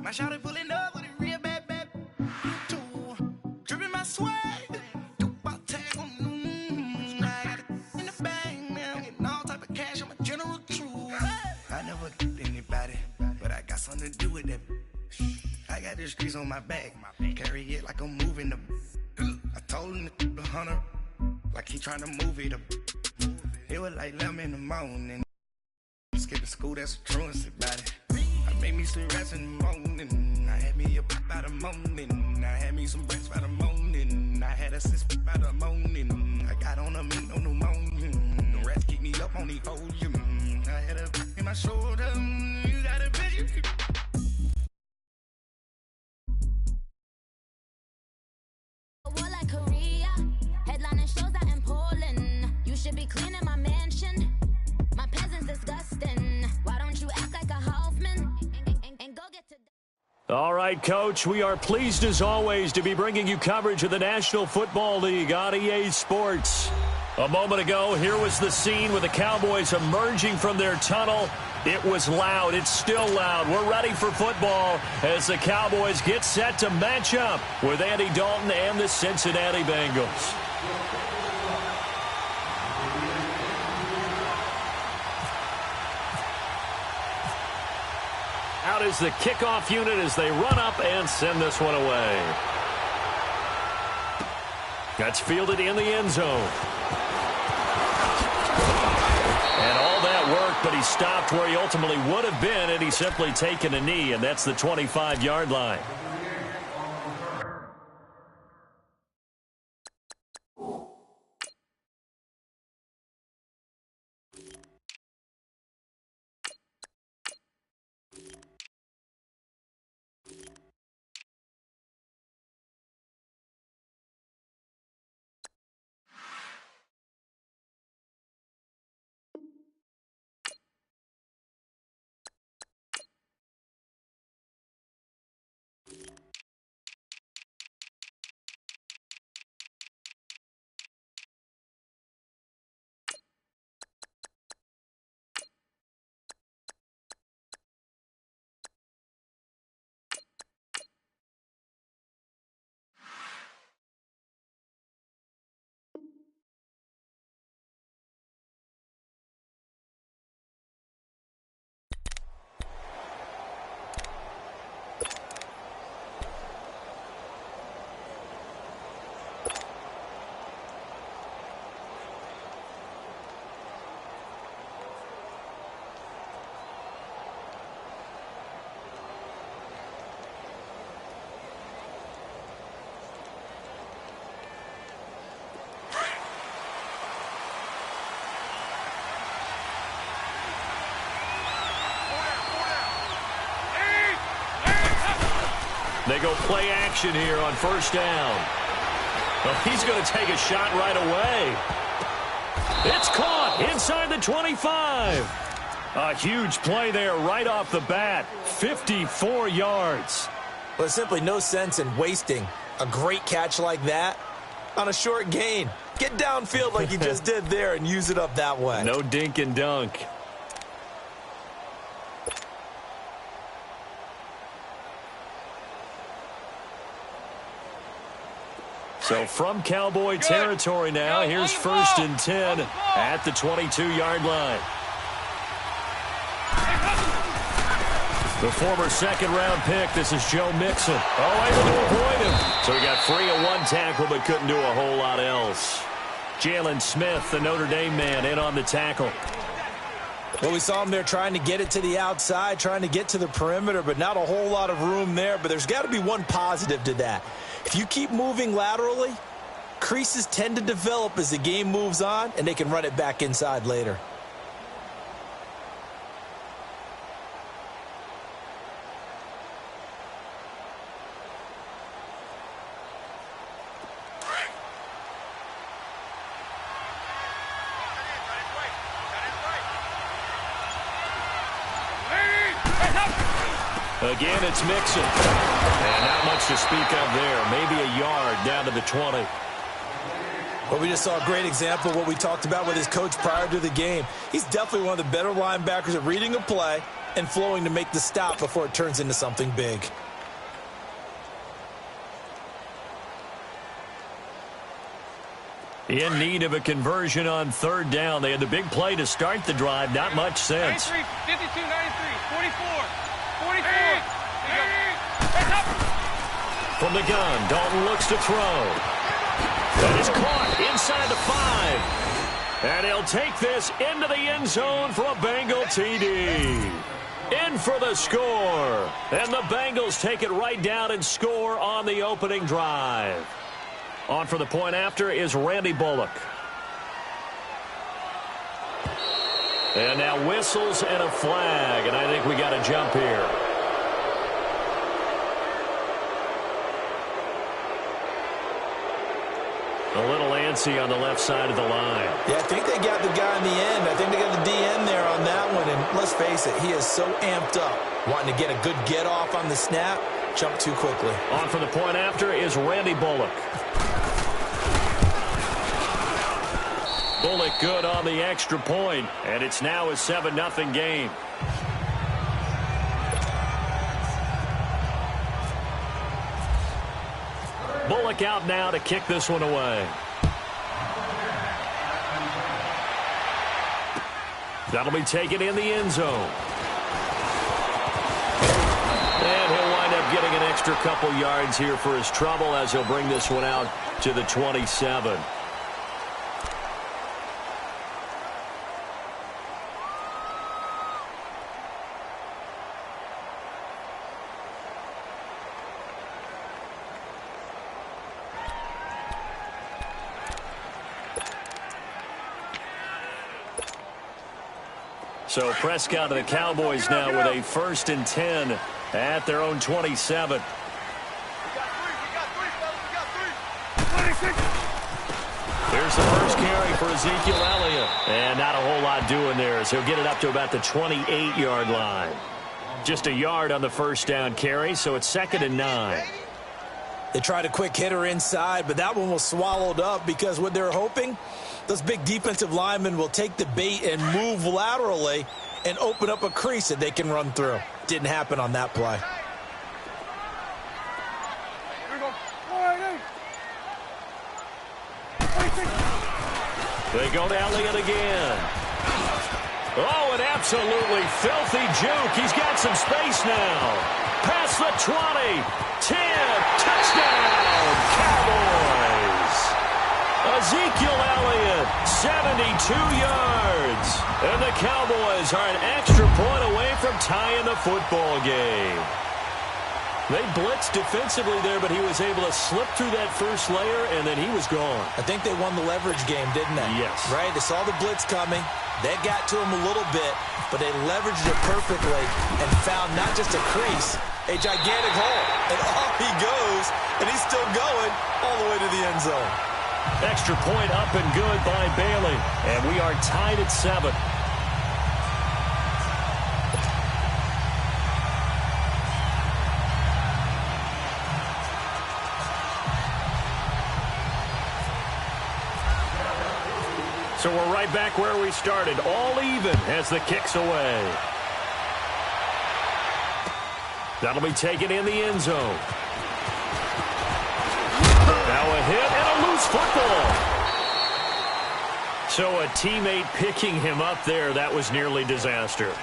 My shawty pulling up with a real bad too. Dripping my swag. Dubai tag on I got it in the bag now. Getting all type of cash. I'm a general true. I never did anybody, but I got something to do with that. I got the streets on my back. Carry it like I'm moving the. I told him to 100, like he trying to move it up. It was like 11 in the morning. Skipping school, that's a truancy about it. I made me some rest in the morning. I had me a pop by the morning. I had me some breaks by the morning. I had a sis by the morning. I got on a meat, no pneumonia. The rats keep me up on the volume. I had a in my shoulder. You got a bitch. War like Korea, headlining shows out in Poland. You should be cleaning my mansion. My peasants disgusting. Why don't you act like a Hoffman and go get to... All right, Coach, we are pleased as always to be bringing you coverage of the National Football League on EA Sports. A moment ago, here was the scene with the Cowboys emerging from their tunnel. It was loud. It's still loud. We're ready for football as the Cowboys get set to match up with Andy Dalton and the Cincinnati Bengals. Out is the kickoff unit as they run up and send this one away. That's fielded in the end zone. And all that work, but he stopped where he ultimately would have been had he simply taken a knee, and that's the 25-yard line. They go play action here on first down. Well, he's going to take a shot right away. It's caught inside the 25. A huge play there right off the bat. 54 yards. Well, there's simply no sense in wasting a great catch like that on a short gain. Get downfield like you just did there and use it up that way. No dink and dunk. So from Cowboy territory now, here's 1st and 10 at the 22-yard line. The former second-round pick, this is Joe Mixon. Oh, able to avoid him. So he got free of one tackle but couldn't do a whole lot else. Jalen Smith, the Notre Dame man, in on the tackle. Well, we saw him there trying to get it to the outside, trying to get to the perimeter, but not a whole lot of room there. But there's got to be one positive to that. If you keep moving laterally, creases tend to develop as the game moves on, and they can run it back inside later. Again, it's Mixon. And not much to speak of there. Maybe a yard down to the 20. Well, we just saw a great example of what we talked about with his coach prior to the game. He's definitely one of the better linebackers at reading a play and flowing to make the stop before it turns into something big. In need of a conversion on third down. They had the big play to start the drive. Not much sense. 93, 52, 93, 44, 44. From the gun, Dalton looks to throw. That is caught inside the 5. And he'll take this into the end zone for a Bengal TD. In for the score. And the Bengals take it right down and score on the opening drive. On for the point after is Randy Bullock. And now whistles and a flag, and I think we got a jump here. A little antsy on the left side of the line. Yeah, I think they got the guy in the end. I think they got the DN there on that one, and let's face it, he is so amped up, wanting to get a good get-off on the snap, jump too quickly. On for the point after is Randy Bullock. Bullock good on the extra point, and it's now a 7-0 game. Bullock out now to kick this one away. That'll be taken in the end zone. And he'll wind up getting an extra couple yards here for his trouble as he'll bring this one out to the 27. So Prescott and the Cowboys now with a 1st and 10 at their own 27. Here's the first carry for Ezekiel Elliott. And not a whole lot doing there as he'll get it up to about the 28-yard line. Just a yard on the first down carry, so it's 2nd and 9. They tried a quick hitter inside, but that one was swallowed up because what they're hoping, those big defensive linemen will take the bait and move laterally and open up a crease that they can run through. Didn't happen on that play. They go to Elliott again. Oh, an absolutely filthy juke. He's got some space now. Past the 20, 10, touchdown, Cowboys. Ezekiel Elliott, 72 yards. And the Cowboys are an extra point away from tying the football game. They blitzed defensively there, but he was able to slip through that first layer, and then he was gone. I think they won the leverage game, didn't they? Yes. Right? They saw the blitz coming. They got to him a little bit, but they leveraged it perfectly and found not just a crease, a gigantic hole. And off he goes, and he's still going all the way to the end zone. Extra point up and good by Bailey. And we are tied at 7. So we're right back where we started, all even as the kick's away. That'll be taken in the end zone. Now a hit and a loose football. So a teammate picking him up there, that was nearly disaster.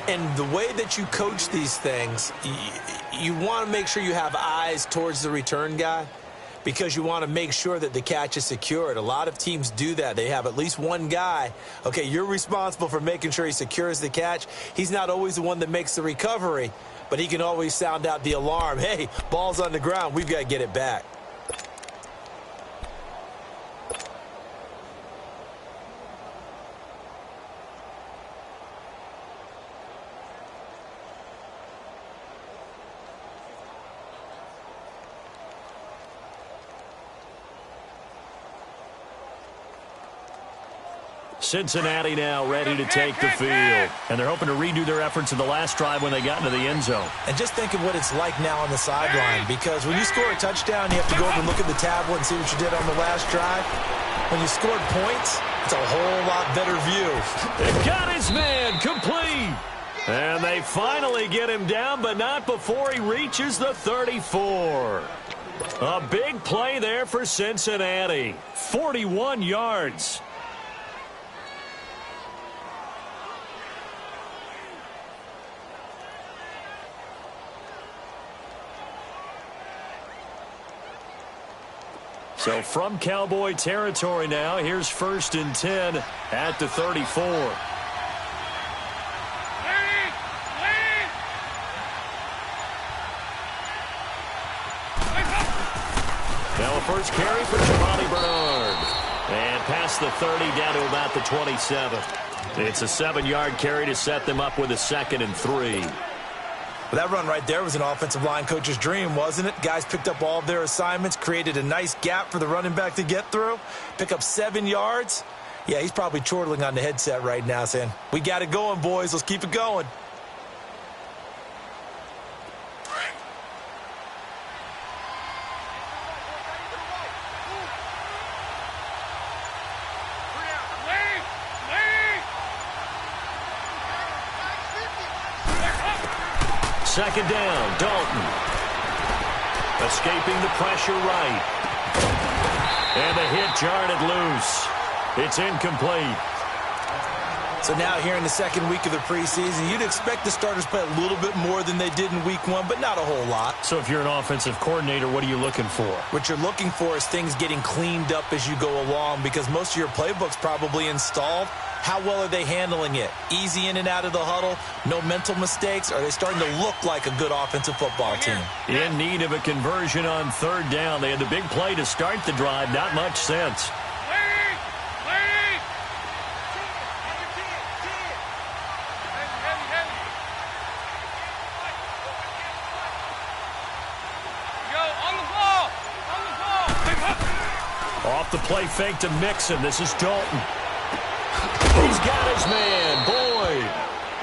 And the way that you coach these things, you want to make sure you have eyes towards the return guy, because you want to make sure that the catch is secured. A lot of teams do that. They have at least one guy. Okay, you're responsible for making sure he secures the catch. He's not always the one that makes the recovery, but he can always sound out the alarm. Hey, ball's on the ground. We've got to get it back. Cincinnati now ready to take the field. And they're hoping to redo their efforts in the last drive when they got into the end zone. And just think of what it's like now on the sideline, because when you score a touchdown, you have to go over and look at the tablet and see what you did on the last drive. When you scored points, it's a whole lot better view. They've got his man complete. And they finally get him down, but not before he reaches the 34. A big play there for Cincinnati. 41 yards. So from Cowboy territory now, here's 1st and 10 at the 34. Now a first carry for Giovanni Bernard. And past the 30 down to about the 27. It's a 7-yard carry to set them up with a 2nd and 3. Well, that run right there was an offensive line coach's dream, wasn't it? Guys picked up all of their assignments, created a nice gap for the running back to get through, pick up 7 yards. Yeah, he's probably chortling on the headset right now saying, we got it going, boys. Let's keep it going. Second down, Dalton. Escaping the pressure right. And the hit jarred it loose. It's incomplete. So now here in the second week of the preseason, you'd expect the starters to play a little bit more than they did in week 1, but not a whole lot. So if you're an offensive coordinator, what are you looking for? What you're looking for is things getting cleaned up as you go along because most of your playbook's probably installed. How well are they handling it? Easy in and out of the huddle? No mental mistakes? Are they starting to look like a good offensive football team? In need of a conversion on 3rd down. They had the big play to start the drive. Not much sense. Off the play fake to Mixon. This is Dalton. He's got his man, Boyd.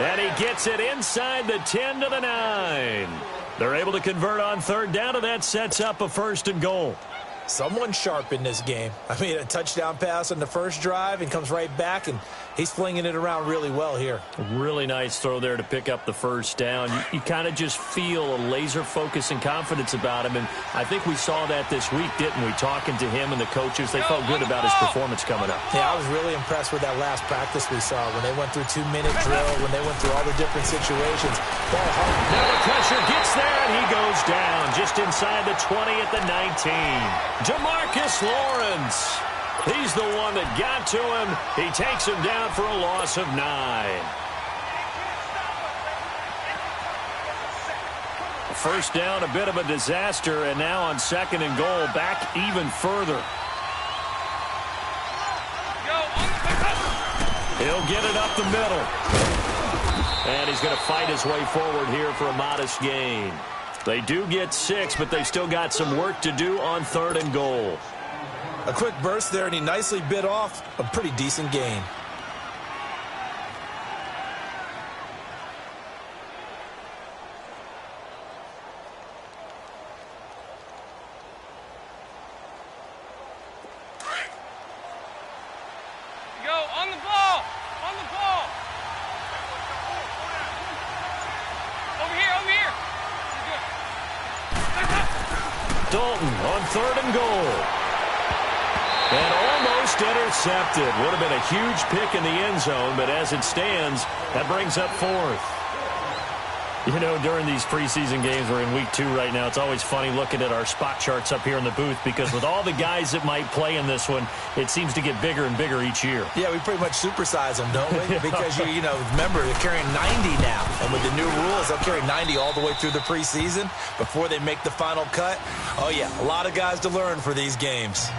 And he gets it inside the 10 to the 9. They're able to convert on 3rd down, and that sets up a 1st and goal. Someone sharp in this game. I mean, a touchdown pass on the first drive and comes right back, and he's flinging it around really well here. Really nice throw there to pick up the 1st down. You kind of just feel a laser focus and confidence about him, and I think we saw that this week, didn't we? Talking to him and the coaches, they felt good about his performance coming up. Yeah, I was really impressed with that last practice we saw when they went through 2-minute drill, when they went through all the different situations. Now the pressure gets there, and he goes down just inside the 20 at the 19. DeMarcus Lawrence. He's the one that got to him. He takes him down for a loss of 9. First down, a bit of a disaster, and now on 2nd and goal, back even further. He'll get it up the middle. And he's going to fight his way forward here for a modest gain. They do get 6, but they've still got some work to do on 3rd and goal. A quick burst there, and he nicely bit off a pretty decent gain. On the ball! On the ball! Over here! Dalton on 3rd and goal. And almost intercepted. Would have been a huge pick in the end zone, but as it stands, that brings up 4th. You know, during these preseason games, we're in week 2 right now, it's always funny looking at our spot charts up here in the booth because with all the guys that might play in this one, it seems to get bigger and bigger each year. Yeah, we pretty much supersize them, don't we? Because, you know, remember, they're carrying 90 now. And with the new rules, they'll carry 90 all the way through the preseason before they make the final cut. Oh, yeah, a lot of guys to learn for these games.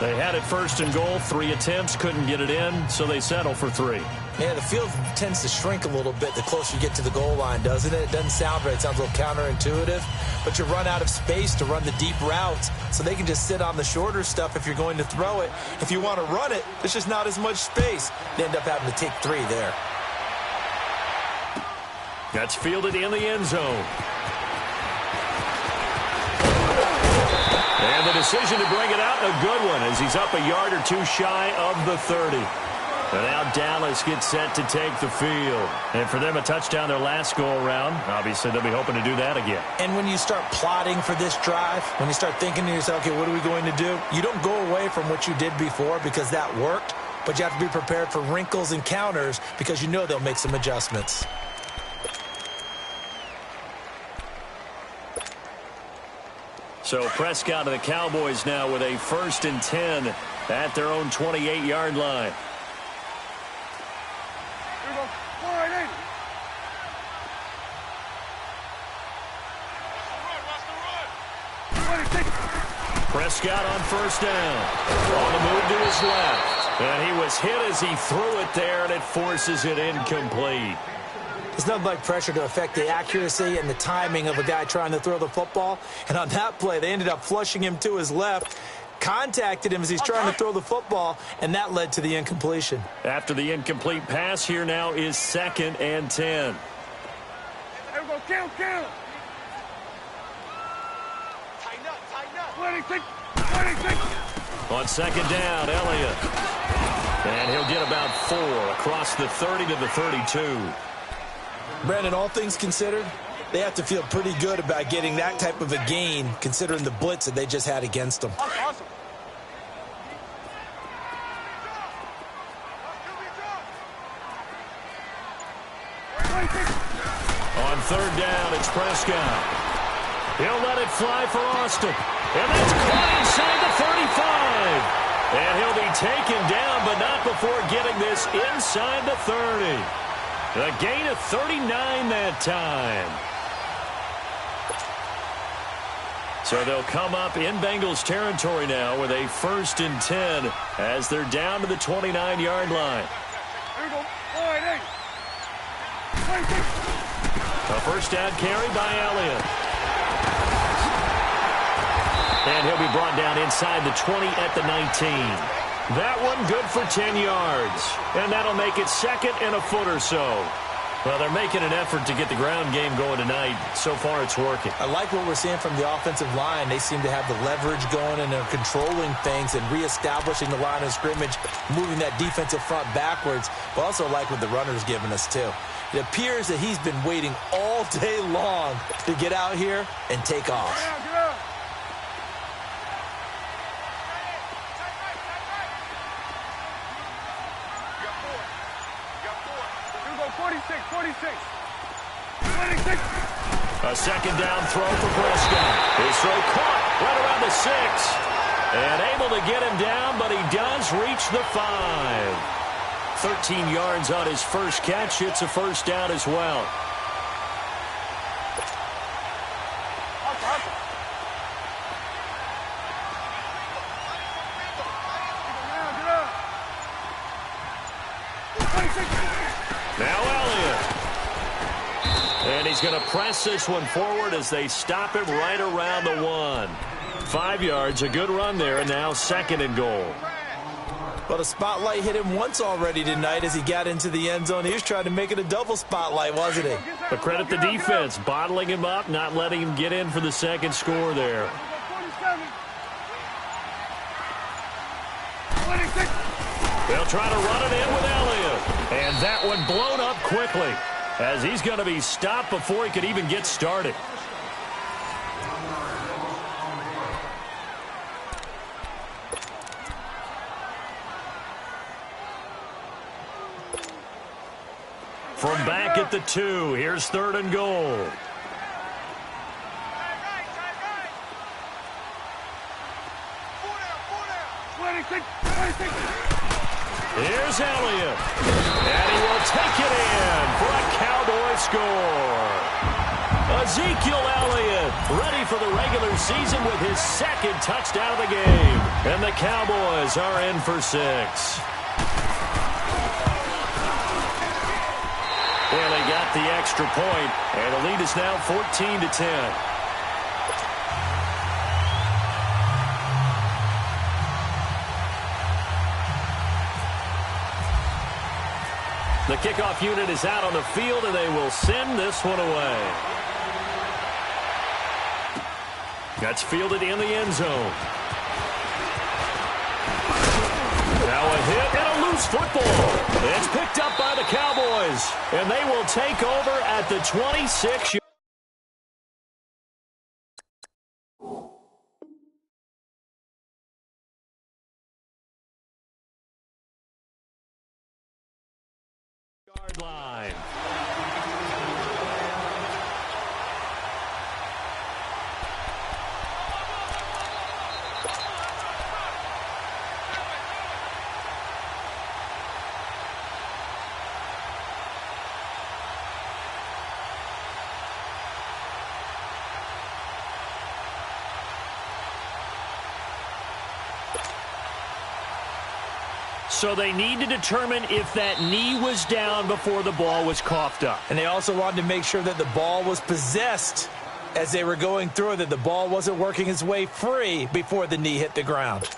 They had it 1st and goal, 3 attempts, couldn't get it in, so they settle for 3. Yeah, the field tends to shrink a little bit the closer you get to the goal line, doesn't it? It doesn't sound right. It sounds a little counterintuitive. But you run out of space to run the deep routes, so they can just sit on the shorter stuff if you're going to throw it. If you want to run it, there's just not as much space. They end up having to take 3 there. That's fielded in the end zone. And the decision to bring it out, a good one, as he's up a yard or 2 shy of the 30. And now Dallas gets set to take the field. And for them, a touchdown their last go-around. Obviously, they'll be hoping to do that again. And when you start plotting for this drive, when you start thinking to yourself, okay, what are we going to do? You don't go away from what you did before because that worked, but you have to be prepared for wrinkles and counters because you know they'll make some adjustments. So Prescott and the Cowboys now with a 1st and 10 at their own 28-yard line. Prescott on 1st down. On the move to his left. And he was hit as he threw it there, and it forces it incomplete. There's nothing like pressure to affect the accuracy and the timing of a guy trying to throw the football. And on that play, they ended up flushing him to his left, contacted him as he's trying to throw the football, and that led to the incompletion. After the incomplete pass, here now is 2nd and 10. Everyone count. Tighten up. 26. On 2nd down, Elliott. And he'll get about 4 across the 30 to the 32. Brandon, all things considered, they have to feel pretty good about getting that type of a gain considering the blitz that they just had against them. Awesome. On 3rd down, it's Prescott. He'll let it fly for Austin. And that's caught inside the 35. And he'll be taken down, but not before getting this inside the 30. A gain of 39 that time. So they'll come up in Bengals territory now with a 1st and 10 as they're down to the 29-yard line. A 1st down carry by Elliott. And he'll be brought down inside the 20 at the 19. That one good for 10 yards. And that'll make it 2nd and a foot or so. Well, they're making an effort to get the ground game going tonight. So far, it's working. I like what we're seeing from the offensive line. They seem to have the leverage going, and they're controlling things and reestablishing the line of scrimmage, moving that defensive front backwards. But also like what the runner's giving us, too. It appears that he's been waiting all day long to get out here and take off. Get out. 46. A 2nd down throw for Prescott. His throw caught right around the 6. And able to get him down, but he does reach the 5. 13 yards on his first catch. It's a 1st down as well. Now Elliott. And he's going to press this one forward as they stop him right around the 1. 5 yards, a good run there, and now 2nd and goal. Well, the spotlight hit him once already tonight as he got into the end zone. He was trying to make it a double spotlight, wasn't he? But credit the defense, bottling him up, not letting him get in for the 2nd score there. They'll try to run it in with Elliott. And that one blown up quickly as he's going to be stopped before he could even get started. From back at the 2, here's 3rd and goal. Here's Elliott. And he will take it in for a Cowboy score. Ezekiel Elliott ready for the regular season with his 2nd touchdown of the game. And the Cowboys are in for 6. Well, he got the extra point, and the lead is now 14-10. The kickoff unit is out on the field, and they will send this one away. That's fielded in the end zone. Now a hit and a loose loose football. It's picked up by the Cowboys, and they will take over at the 26-yard. Line. So they need to determine if that knee was down before the ball was coughed up. And they also wanted to make sure that the ball was possessed as they were going through, that the ball wasn't working its way free before the knee hit the ground.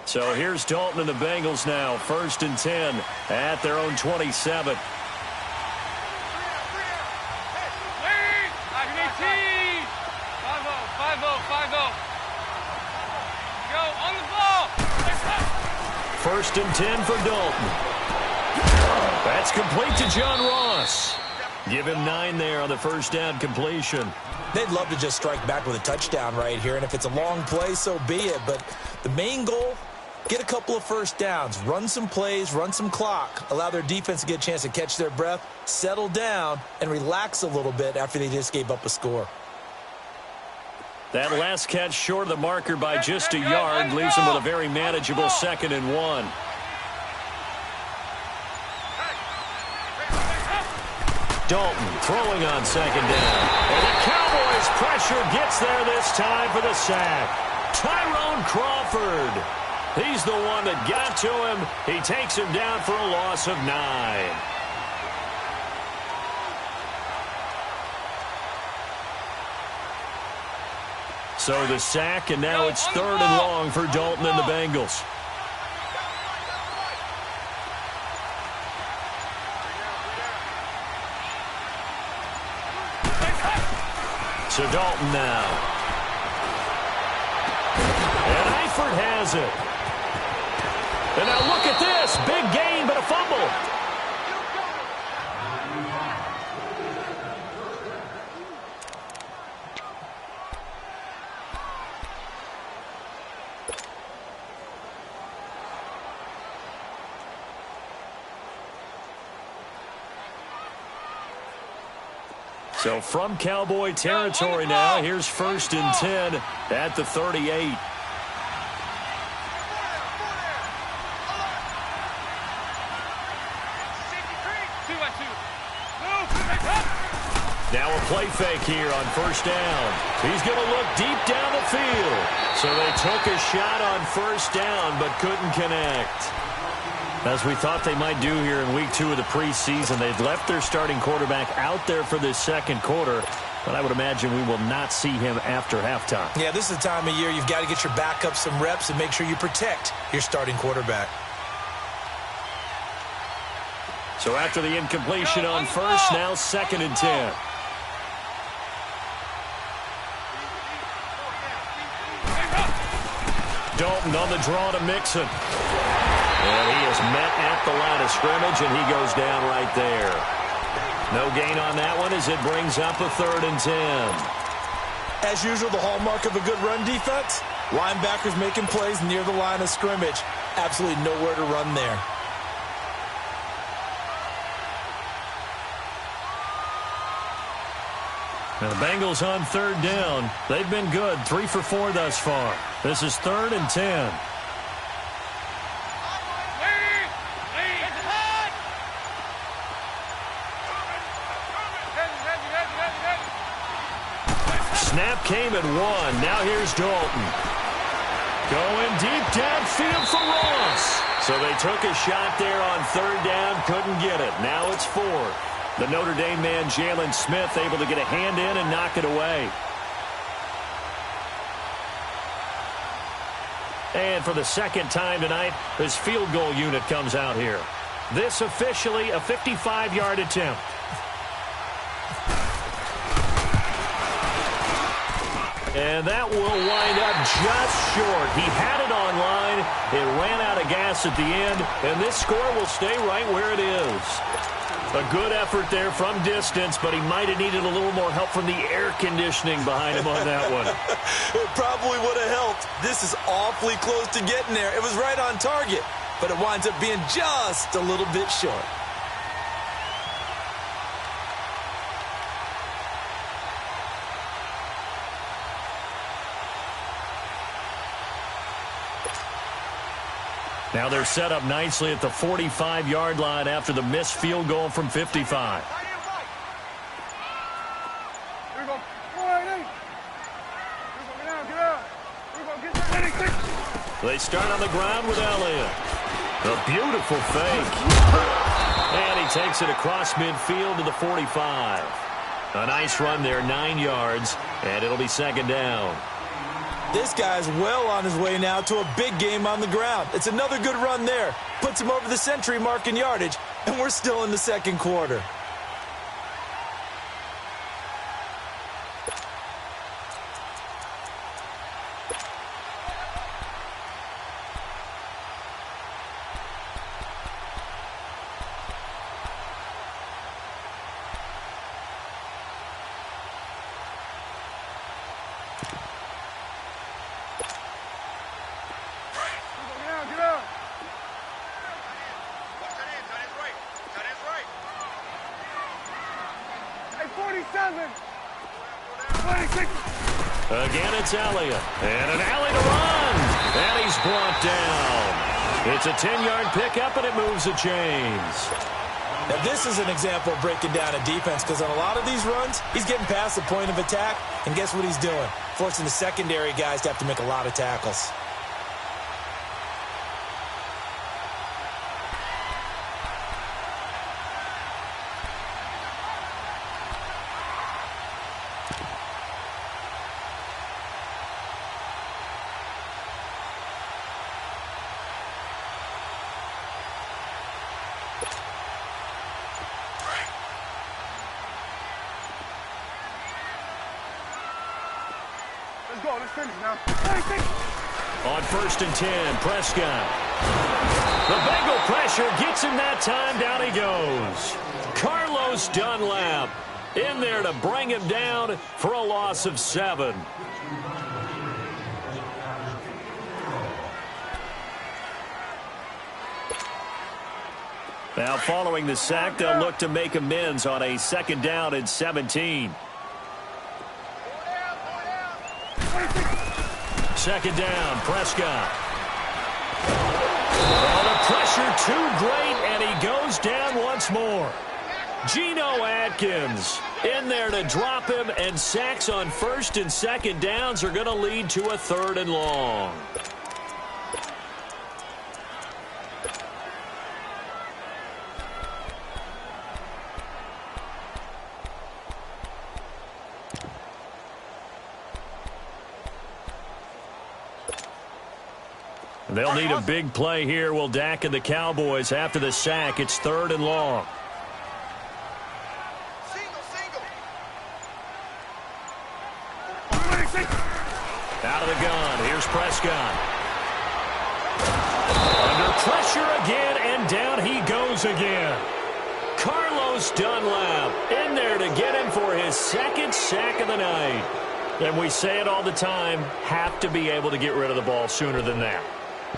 So here's Dalton and the Bengals now. 1st and 10 at their own 27. Go on the ball. 1st and 10 for Dalton. That's complete to John Ross. Give him 9 there on the first down completion. They'd love to just strike back with a touchdown right here, and if it's a long play, so be it. But the main goal, get a couple of first downs, run some plays, run some clock, allow their defense to get a chance to catch their breath, settle down, and relax a little bit after they just gave up a score. That last catch short of the marker by just a yard leaves them with a very manageable 2nd and 1. Dalton throwing on 2nd down. And the Cowboys pressure gets there this time for the sack. Tyrone Crawford. He's the one that got to him. He takes him down for a loss of 9. So the sack, and now it's 3rd and long for Dalton and the Bengals. So Dalton now. And Eifert has it. And now look at this. Big gain, but a fumble. So from Cowboy territory now, here's 1st and 10 at the 38. Now a play fake here on 1st down. He's going to look deep down the field. So they took a shot on 1st down but couldn't connect. As we thought they might do here in week 2 of the preseason, they've left their starting quarterback out there for this 2nd quarter, but I would imagine we will not see him after halftime. Yeah, this is the time of year you've got to get your backup some reps and make sure you protect your starting quarterback. So after the incompletion on 1st, now 2nd and 10. Dalton on the draw to Mixon. And he is met at the line of scrimmage, and he goes down right there. No gain on that one as it brings up a 3rd and 10. As usual, the hallmark of a good run defense, linebackers making plays near the line of scrimmage. Absolutely nowhere to run there. Now the Bengals on 3rd down. They've been good, 3 for 4 thus far. This is 3rd and 10. Snap came at 1. Now here's Dalton. Going deep downfield for Ross. So they took a shot there on 3rd down, couldn't get it. Now it's 4th. The Notre Dame man, Jalen Smith, able to get a hand in and knock it away. And for the second time tonight, his field goal unit comes out here. This officially a 55-yard attempt. And that will wind up just short. He had it on line. It ran out of gas at the end, and this score will stay right where it is. A good effort there from distance, but he might have needed a little more help from the air conditioning behind him on that one. It probably would have helped. This is awfully close to getting there. It was right on target, but it winds up being just a little bit short. Now they're set up nicely at the 45-yard line after the missed field goal from 55. They start on the ground with Elliott. A beautiful fake. And he takes it across midfield to the 45. A nice run there, 9 yards, and it'll be second down. This guy's well on his way now to a big game on the ground. It's another good run there. Puts him over the century mark in yardage, and we're still in the second quarter. Again, it's Elliott. And an alley to run. And he's brought down. It's a 10-yard pickup, and it moves the chains. Now, this is an example of breaking down a defense, because on a lot of these runs, he's getting past the point of attack, and guess what he's doing? Forcing the secondary guys to have to make a lot of tackles. On 1st and 10, Prescott. The Bengal pressure gets him that time. Down he goes. Carlos Dunlap in there to bring him down for a loss of 7. Now following the sack, they'll look to make amends on a 2nd down and 17. 2nd down, Prescott. Oh, the pressure too great, and he goes down once more. Geno Atkins in there to drop him, and sacks on 1st and 2nd downs are going to lead to a 3rd and long. They'll need a big play here. Will Dak and the Cowboys after the sack. It's 3rd and long. Out of the gun. Here's Prescott. Under pressure again, and down he goes again. Carlos Dunlap in there to get him for his 2nd sack of the night. And we say it all the time, have to be able to get rid of the ball sooner than that.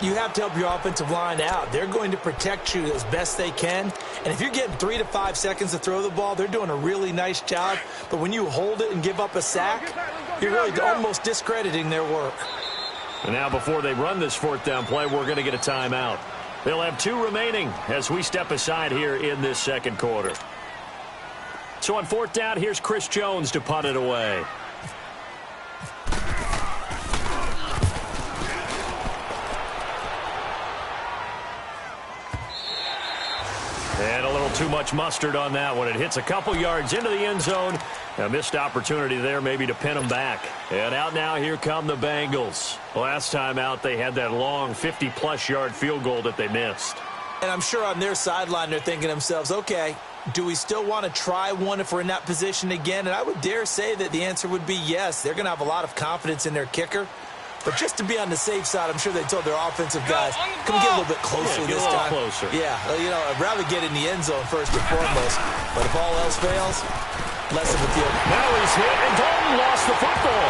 You have to help your offensive line out. They're going to protect you as best they can. And if you're getting 3 to 5 seconds to throw the ball, they're doing a really nice job. But when you hold it and give up a sack, you're really almost discrediting their work. And now before they run this 4th down play, we're going to get a timeout. They'll have 2 remaining as we step aside here in this 2nd quarter. So on 4th down, here's Chris Jones to punt it away. And a little too much mustard on that one. It hits a couple yards into the end zone. A missed opportunity there maybe to pin them back. And out now, here come the Bengals. Last time out, they had that long 50-plus yard field goal that they missed. And I'm sure on their sideline, they're thinking to themselves, okay, do we still want to try one if we're in that position again? And I would dare say that the answer would be yes. They're going to have a lot of confidence in their kicker. But just to be on the safe side, I'm sure they told their offensive guys, come get a little bit closer this time. Closer. Yeah, you know, I'd rather get in the end zone first and foremost. But if all else fails, less of a deal. Now he's hit, and Dalton lost the football.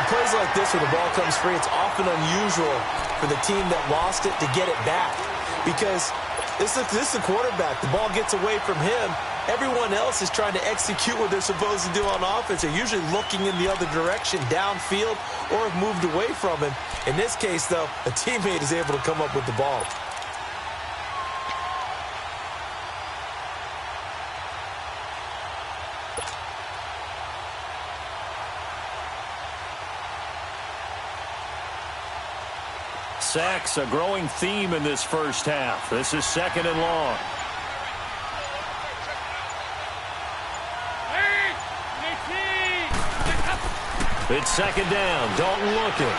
On plays like this where the ball comes free, it's often unusual for the team that lost it to get it back. Because this is the quarterback. The ball gets away from him. Everyone else is trying to execute what they're supposed to do on offense. They're usually looking in the other direction, downfield, or have moved away from him. In this case, though, a teammate is able to come up with the ball. Sacks, a growing theme in this first half. This is 2nd and long. It's 2nd down. Dalton looking.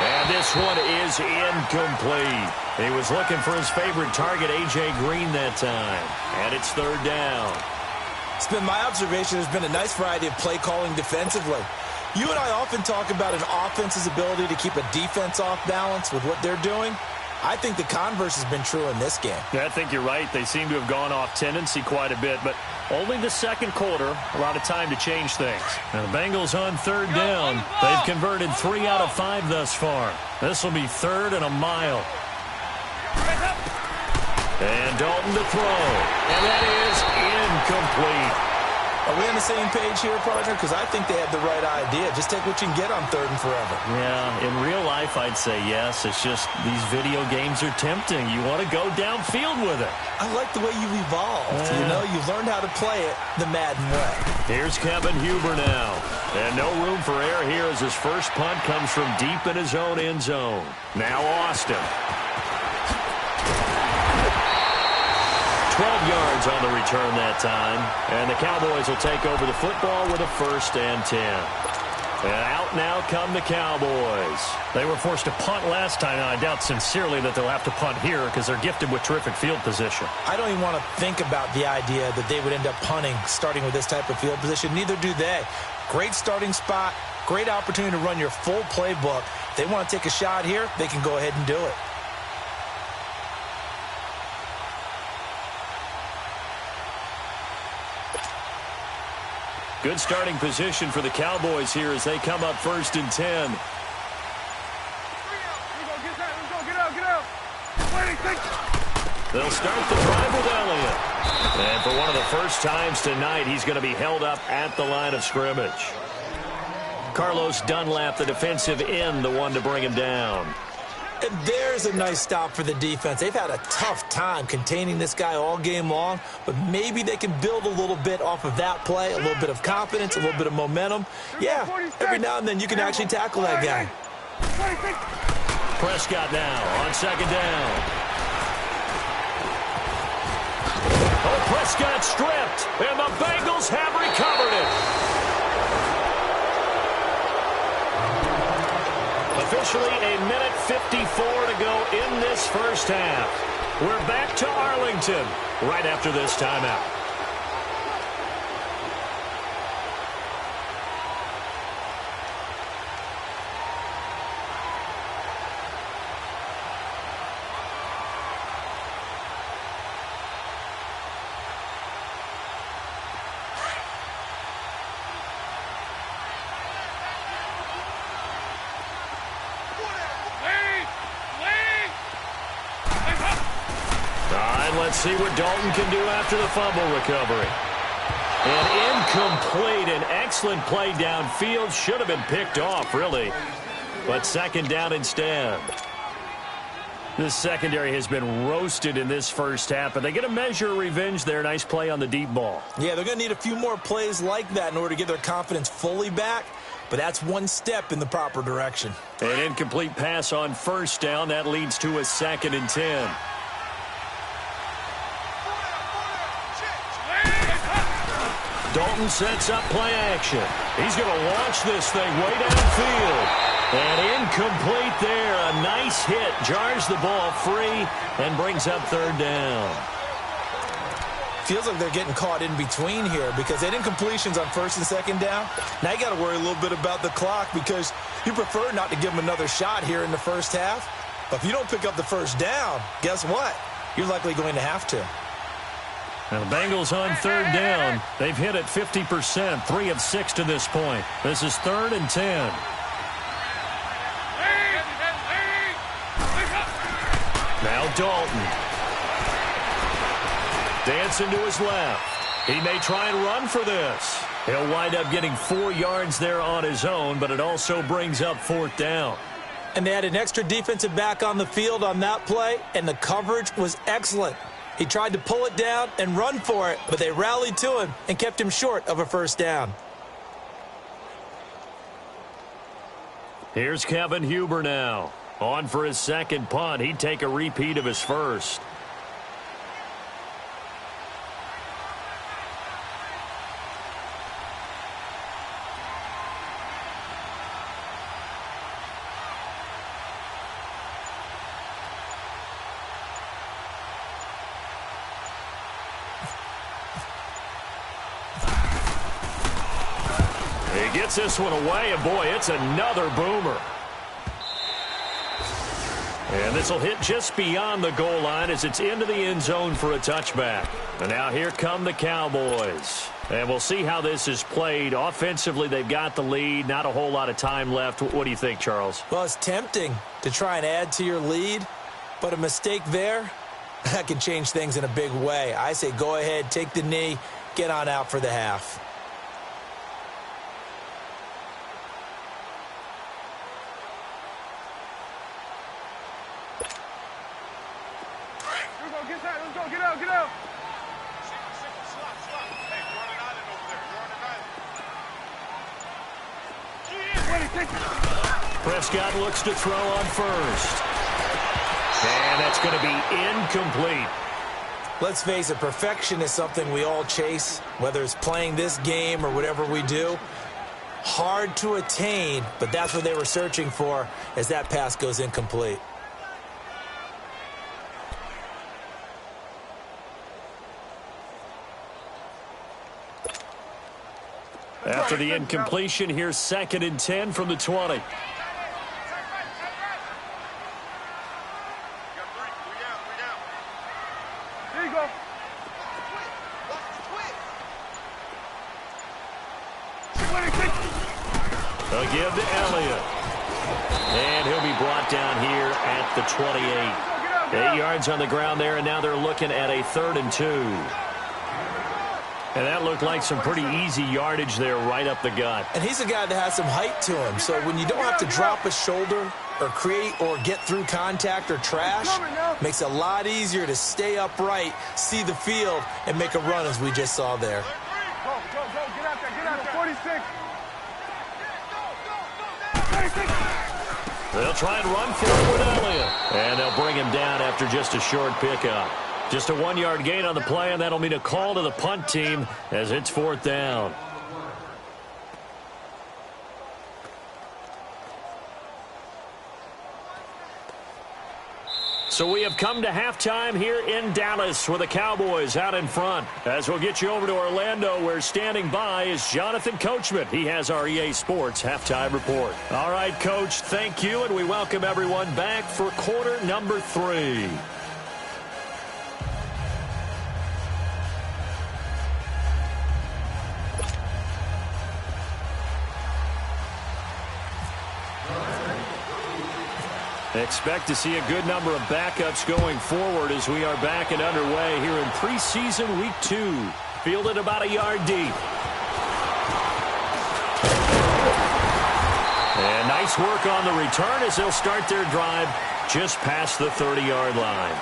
And this one is incomplete. He was looking for his favorite target, A.J. Green, that time. And it's 3rd down. It's been my observation there's been a nice variety of play calling defensively. You and I often talk about an offense's ability to keep a defense off balance with what they're doing. I think the converse has been true in this game. Yeah, I think you're right. They seem to have gone off tendency quite a bit, but only the second quarter, a lot of time to change things. Now, the Bengals on 3rd down. They've converted 3 out of 5 thus far. This will be 3rd and a mile. And Dalton to throw. And that is incomplete. Are we on the same page here, partner? Because I think they have the right idea. Just take what you can get on 3rd and forever. Yeah, in real life, I'd say yes. It's just these video games are tempting. You want to go downfield with it. I like the way you've evolved. You know, you've learned how to play it the Madden way. Here's Kevin Huber now. And no room for error here as his first punt comes from deep in his own end zone. Now Austin. 12 yards on the return that time. And the Cowboys will take over the football with a 1st and 10. And out now come the Cowboys. They were forced to punt last time, and I doubt sincerely that they'll have to punt here because they're gifted with terrific field position. I don't even want to think about the idea that they would end up punting starting with this type of field position. Neither do they. Great starting spot, great opportunity to run your full playbook. If they want to take a shot here, they can go ahead and do it. Good starting position for the Cowboys here as they come up 1st and 10. They'll start the drive with Elliott. And for one of the first times tonight, he's going to be held up at the line of scrimmage. Carlos Dunlap, the defensive end, the one to bring him down. And there's a nice stop for the defense. They've had a tough time containing this guy all game long, but maybe they can build a little bit off of that play, a little bit of confidence, a little bit of momentum. Yeah, every now and then you can actually tackle that guy. Prescott now on 2nd down. Oh, Prescott stripped, and the Bengals have recovered it. Officially a minute 54 to go in this first half. We're back to Arlington right after this timeout. Let's see what Dalton can do after the fumble recovery. And incomplete. An excellent play downfield. Should have been picked off, really. But 2nd down instead. This secondary has been roasted in this first half, but they get a measure of revenge there. Nice play on the deep ball. Yeah, they're going to need a few more plays like that in order to get their confidence fully back. but that's one step in the proper direction. An incomplete pass on first down. That leads to a 2nd and 10. Dalton sets up play action. He's going to launch this thing way downfield. And incomplete there. A nice hit. Jars the ball free and brings up 3rd down. Feels like they're getting caught in between here because they had incompletions on 1st and 2nd down. Now you got to worry a little bit about the clock because you prefer not to give them another shot here in the first half. But if you don't pick up the 1st down, guess what? You're likely going to have to. And the Bengals on 3rd down. They've hit it 50%, 3 of 6 to this point. This is 3rd and 10. Now Dalton. Dancing to his left. He may try and run for this. He'll wind up getting 4 yards there on his own, but it also brings up 4th down. And they had an extra defensive back on the field on that play, and the coverage was excellent. He tried to pull it down and run for it, but they rallied to him and kept him short of a 1st down. Here's Kevin Huber now. On for his 2nd punt. He'd take a repeat of his 1st. He gets this one away, and boy, it's another boomer. And this will hit just beyond the goal line as it's into the end zone for a touchback. And now here come the Cowboys. And we'll see how this is played. Offensively, they've got the lead. Not a whole lot of time left. What do you think, Charles? Well, it's tempting to try and add to your lead, but a mistake there, that can change things in a big way. I say go ahead, take the knee, get on out for the half. Get out. Prescott looks to throw on first. And that's going to be incomplete. Let's face it, perfection is something we all chase, whether it's playing this game or whatever we do. Hard to attain, but that's what they were searching for as that pass goes incomplete. After the incompletion, here's 2nd and 10 from the 20. There you go. They'll give to Elliott. And he'll be brought down here at the 28. 8 yards on the ground there, and now they're looking at a 3rd and 2. And that looked like some pretty easy yardage there right up the gut. And he's a guy that has some height to him. So when you don't have to drop a shoulder or create or get through contact or trash, makes it a lot easier to stay upright, see the field, and make a run as we just saw there. Go. Get out there. 46. They'll try and run forward with Elliott. And they'll bring him down after just a short pickup. Just a 1-yard gain on the play, and that'll mean a call to the punt team as it's 4th down. So we have come to halftime here in Dallas with the Cowboys out in front. As we'll get you over to Orlando, where standing by is Jonathan Coachman. He has our EA Sports halftime report. All right, Coach, thank you, and we welcome everyone back for quarter number 3. Expect to see a good number of backups going forward as we are back and underway here in preseason week 2. Fielded about a yard deep. And nice work on the return as they'll start their drive just past the 30-yard line.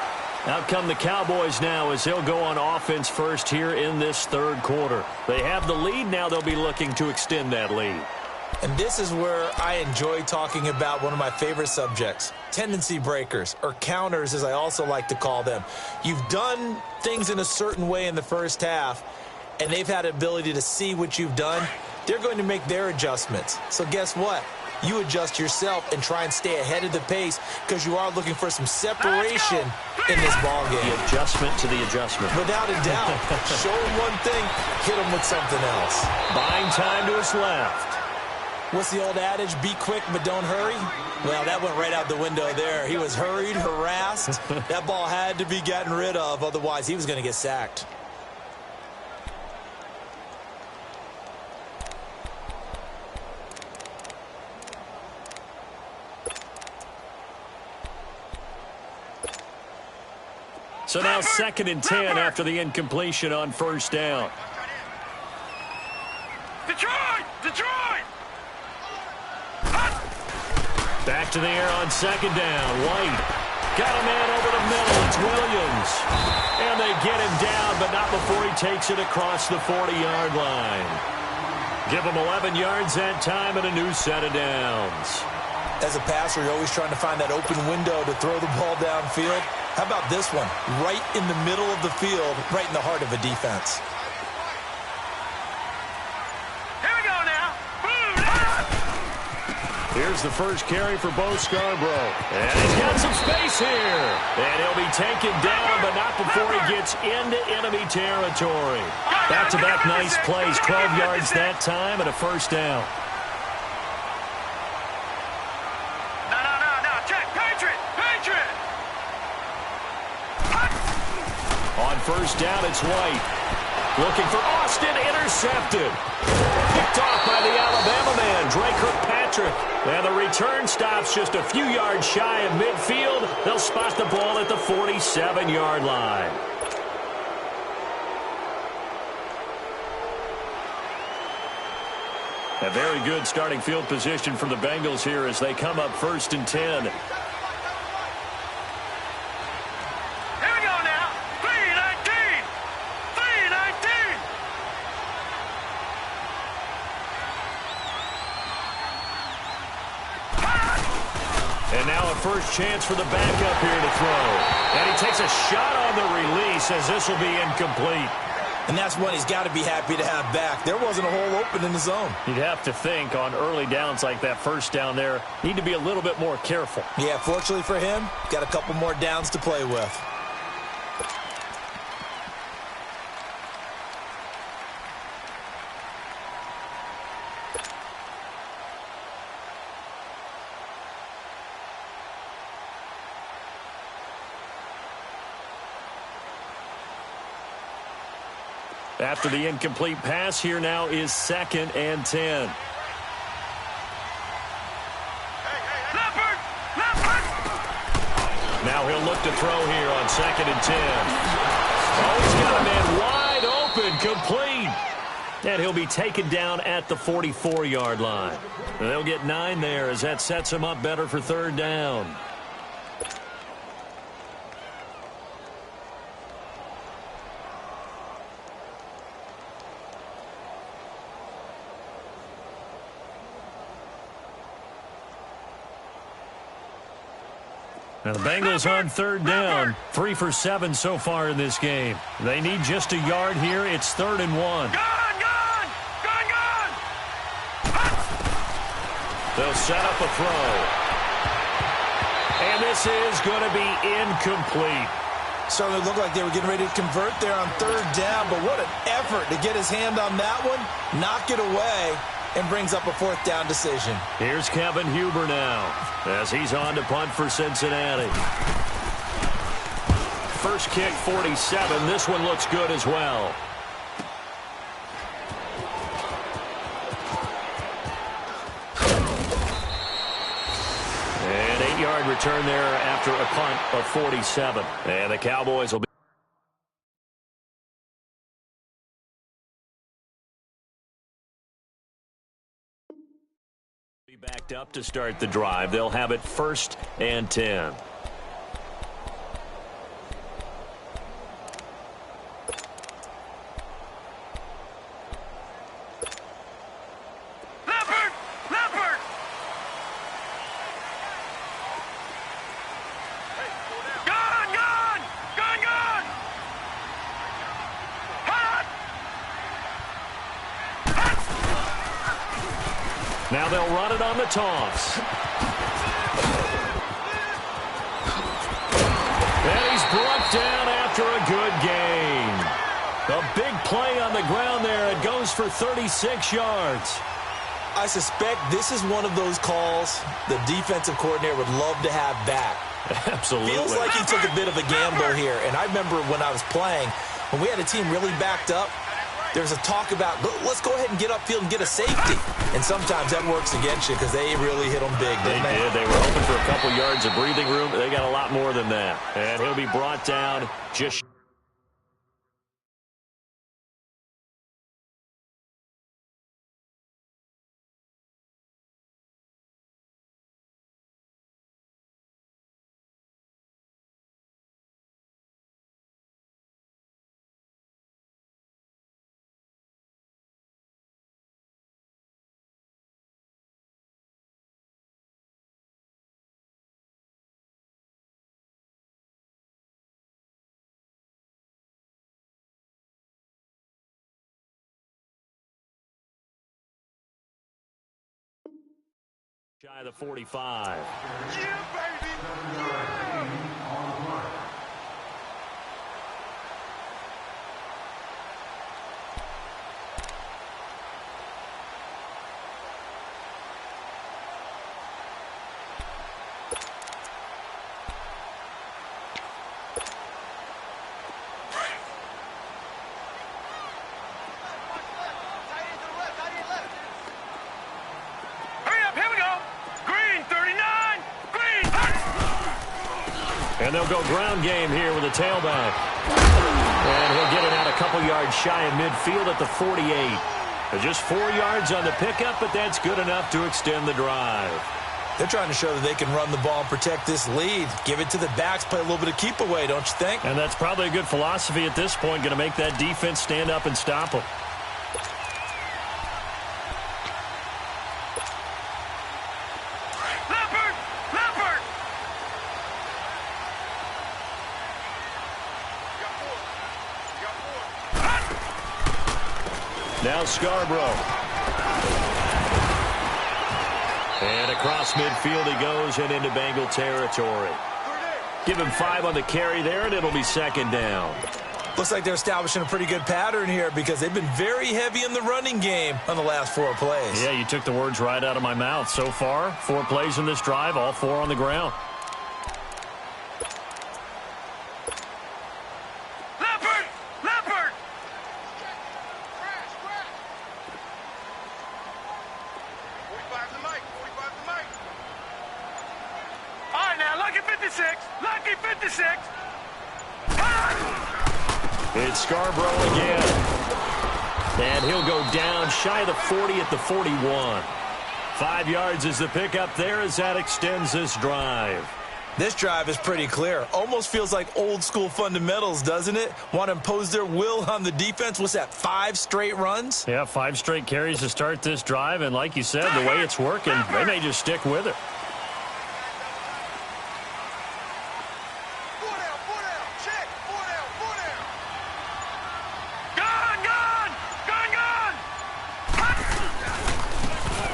Out come the Cowboys now as they'll go on offense first here in this 3rd quarter. They have the lead. Now they'll be looking to extend that lead. And this is where I enjoy talking about one of my favorite subjects, tendency breakers, or counters as I also like to call them. You've done things in a certain way in the first half, and they've had the ability to see what you've done. They're going to make their adjustments. So guess what? You adjust yourself and try and stay ahead of the pace because you are looking for some separation in this ballgame. The adjustment to the adjustment. Without a doubt. Show them one thing, hit them with something else. Buying time to his left. What's the old adage? Be quick, but don't hurry? Well, that went right out the window there. He was hurried, harassed. That ball had to be gotten rid of, otherwise he was going to get sacked. So now 2nd and 10 after the incompletion on first down. Detroit! Detroit! Back to the air on 2nd down. White got a man over the middle. It's Williams. And they get him down, but not before he takes it across the 40-yard line. Give him 11 yards that time and a new set of downs. As a passer, you're always trying to find that open window to throw the ball downfield. How about this one? Right in the middle of the field, right in the heart of a defense. Here we go now. Here's the first carry for Bo Scarborough. And he's got some space here. And he'll be taken down, but not before he gets into enemy territory. Back-to-back nice plays, 12 yards that time and a first down. No. Check. Patriot. On first down, it's White. Looking for Austin, intercepted. Picked off by the Alabama man, Drake Kirkpatrick. And the return stops just a few yards shy of midfield. They'll spot the ball at the 47-yard line. A very good starting field position for the Bengals here as they come up 1st and 10. Here we go now. 3:19. And now a first chance for the backup here to throw. And he takes a shot on the release as this will be incomplete. And that's one he's got to be happy to have back. There wasn't a hole open in the zone. You'd have to think on early downs like that first down there, need to be a little bit more careful. Yeah, fortunately for him, got a couple more downs to play with. After the incomplete pass, here now is 2nd and 10. Now he'll look to throw here on 2nd and 10. Oh, he's got a man wide open, complete. And he'll be taken down at the 44-yard line. They'll get 9 there as that sets him up better for 3rd down. Now the Bengals on 3rd down, 3 for 7 so far in this game. They need just a yard here. It's 3rd and 1. Gone! They'll set up a throw. And this is going to be incomplete. Certainly looked like they were getting ready to convert there on 3rd down, but what an effort to get his hand on that one, knock it away, and brings up a 4th down decision. Here's Kevin Huber now as he's on to punt for Cincinnati. First kick, 47. This one looks good as well. An 8-yard return there after a punt of 47. And the Cowboys will be backed up to start the drive. They'll have it 1st and 10. Now they'll run it on the toss. And he's brought down after a good gain. A big play on the ground there. It goes for 36 yards. I suspect this is one of those calls the defensive coordinator would love to have back. Absolutely. Feels like he took a bit of a gamble here. And I remember when I was playing, when we had a team really backed up, there was a talk about, let's go ahead and get upfield and get a safety. And sometimes that works against you because they really hit them big, didn't they? They did. They were hoping for a couple yards of breathing room. They got a lot more than that. And he'll be brought down just... Shy of the 45. Yeah, baby. Hurry up, here we go. Green, 39. Green. And they'll go ground game here with a tailback. And he'll get it out a couple yards shy of midfield at the 48. Just 4 yards on the pickup, but that's good enough to extend the drive. They're trying to show that they can run the ball and protect this lead. Give it to the backs, play a little bit of keep away, don't you think? And that's probably a good philosophy at this point, going to make that defense stand up and stop them. Leopard. Leopard. Now Scarborough. And across midfield he goes and into Bengal territory. Give him 5 on the carry there, and it'll be second down. Looks like they're establishing a pretty good pattern here because they've been very heavy in the running game on the last 4 plays. Yeah, you took the words right out of my mouth. So far, 4 plays in this drive, all 4 on the ground. Leopard. Leopard. 45 to Mike. 45 to Mike. All right, now, lucky 56. Lucky 56. It's Scarborough again. And he'll go down shy of the 40 at the 41. 5 yards is the pickup there as that extends this drive. This drive is pretty clear. Almost feels like old school fundamentals, doesn't it? Want to impose their will on the defense. What's that, 5 straight runs? Yeah, 5 straight carries to start this drive. And like you said, the way it's working, they may just stick with it.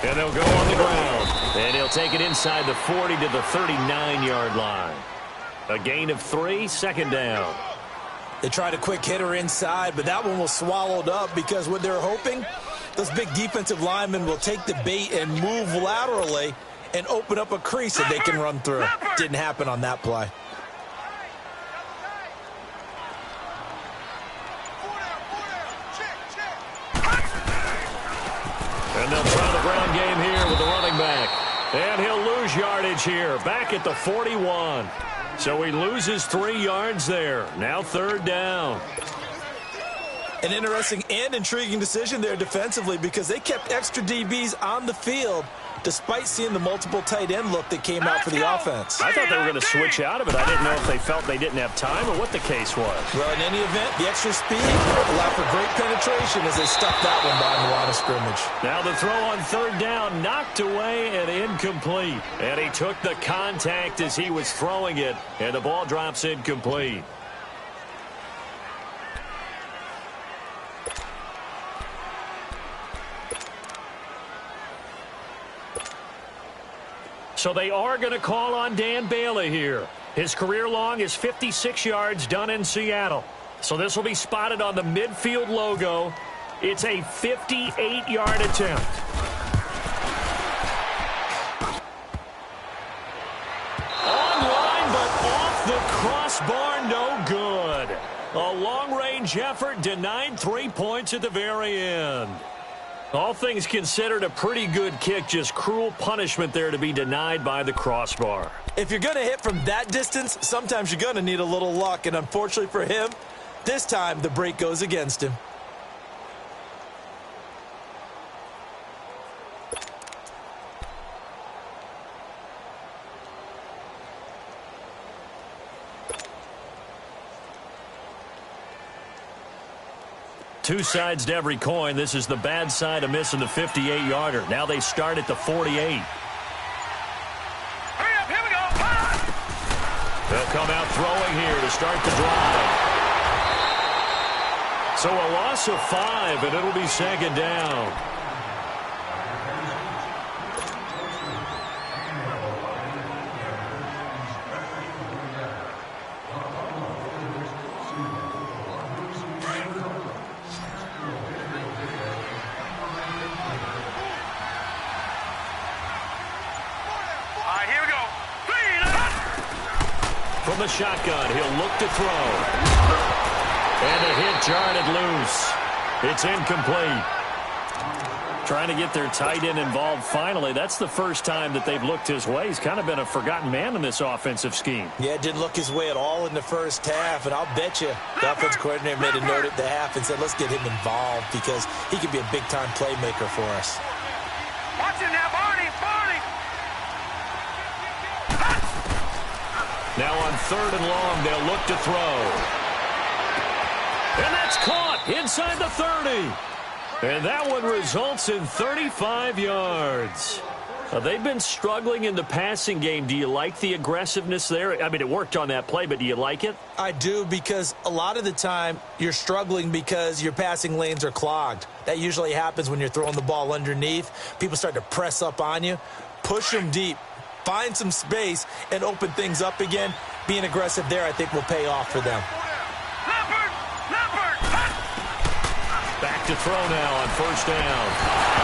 And they'll go on the ground. And he'll take it inside the 40 to the 39-yard line. A gain of 3, second down. They tried a quick hitter inside, but that one was swallowed up because what they're hoping, those big defensive linemen will take the bait and move laterally and open up a crease that they can run through. Didn't happen on that play. And they'll try the ground game here with the running back. And he'll lose yardage here, back at the 41. So he loses 3 yards there. Now third down. An interesting and intriguing decision there defensively because they kept extra DBs on the field despite seeing the multiple tight end look that came out for the offense. I thought they were going to switch out of it. I didn't know if they felt they didn't have time or what the case was. Well, in any event, the extra speed allowed for great penetration as they stuck that one behind the line of scrimmage. Now the throw on third down, knocked away and incomplete. And he took the contact as he was throwing it, and the ball drops incomplete. So they are going to call on Dan Bailey here. His career long is 56 yards done in Seattle. So this will be spotted on the midfield logo. It's a 58-yard attempt. Online, but off the crossbar, no good. A long-range effort denied 3 points at the very end. All things considered, a pretty good kick, just cruel punishment there to be denied by the crossbar. If you're going to hit from that distance, sometimes you're going to need a little luck, and unfortunately for him, this time the break goes against him. Two sides to every coin. This is the bad side of missing the 58-yarder. Now they start at the 48. Hurry up, here we go. They'll come out throwing here to start the drive. So a loss of 5, and it'll be second down. From the shotgun, he'll look to throw. And a hit jarred loose. It's incomplete. Trying to get their tight end involved finally. That's the first time that they've looked his way. He's kind of been a forgotten man in this offensive scheme. Yeah, didn't look his way at all in the first half, and I'll bet you the offensive coordinator made a note at the half and said, let's get him involved because he can be a big-time playmaker for us. Watch him now, Barney, Barney. Now on 3rd and long, they'll look to throw. And that's caught inside the 30. And that one results in 35 yards. They've been struggling in the passing game. Do you like the aggressiveness there? I mean, it worked on that play, but do you like it? I do, because a lot of the time you're struggling because your passing lanes are clogged. That usually happens when you're throwing the ball underneath. People start to press up on you. Push them deep. Find some space and open things up again. Being aggressive there, I think, will pay off for them. Back to throw now on 1st down.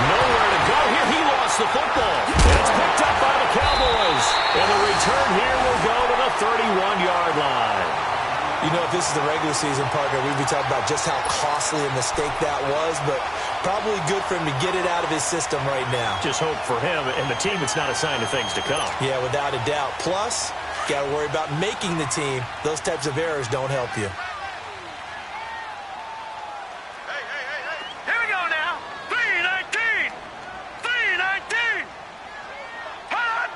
Nowhere to go here. He lost the football. And it's picked up by the Cowboys. And the return here will go to the 31-yard line. You know, if this is the regular season, partner, we'd be talking about just how costly a mistake that was, but probably good for him to get it out of his system right now. Just hope for him and the team it's not a sign of things to come. Yeah, without a doubt. Plus, got to worry about making the team. Those types of errors don't help you. Here we go now. 3-19. 3-19. Hot.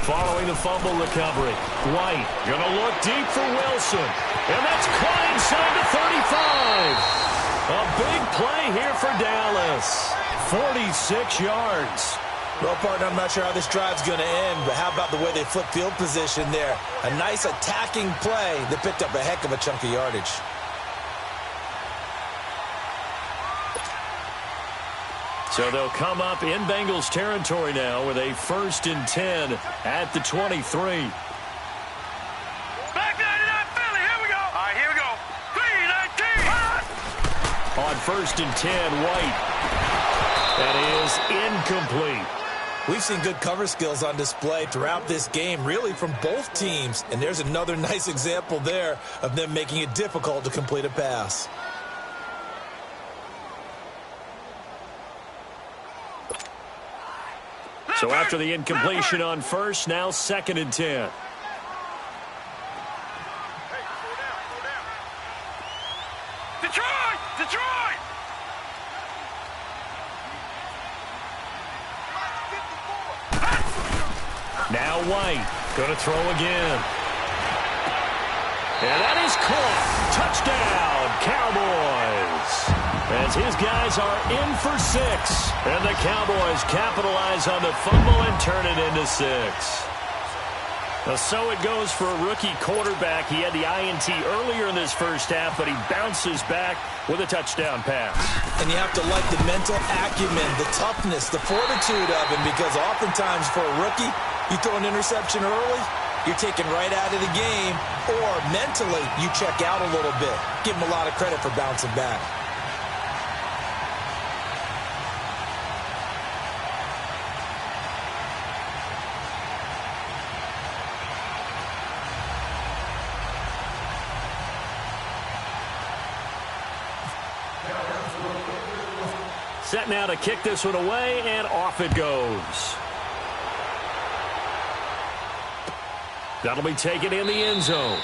Following the fumble recovery, White going to look deep for Wilson. And that's caught inside the 35. A big play here for Dallas. 46 yards. Well, partner, I'm not sure how this drive's going to end, but how about the way they flip field position there? A nice attacking play that picked up a heck of a chunk of yardage. So they'll come up in Bengals territory now with a 1st and 10 at the 23. Back 99 Philly. Here we go. All right, here we go. 3-19. On 1st and 10, White. That is incomplete. We've seen good cover skills on display throughout this game, really from both teams. And there's another nice example there of them making it difficult to complete a pass. So after the incompletion on 1st, now 2nd and 10. Detroit! Detroit! Now White going to throw again. And that is caught. Touchdown, Cowboys. As his guys are in for 6. And the Cowboys capitalize on the fumble and turn it into 6. Well, so it goes for a rookie quarterback. He had the INT earlier in this first half, but he bounces back with a touchdown pass. And you have to like the mental acumen, the toughness, the fortitude of him, because oftentimes for a rookie, you throw an interception early, you're taken right out of the game, or mentally you check out a little bit. Give him a lot of credit for bouncing back. Set now to kick this one away, and off it goes. That'll be taken in the end zone.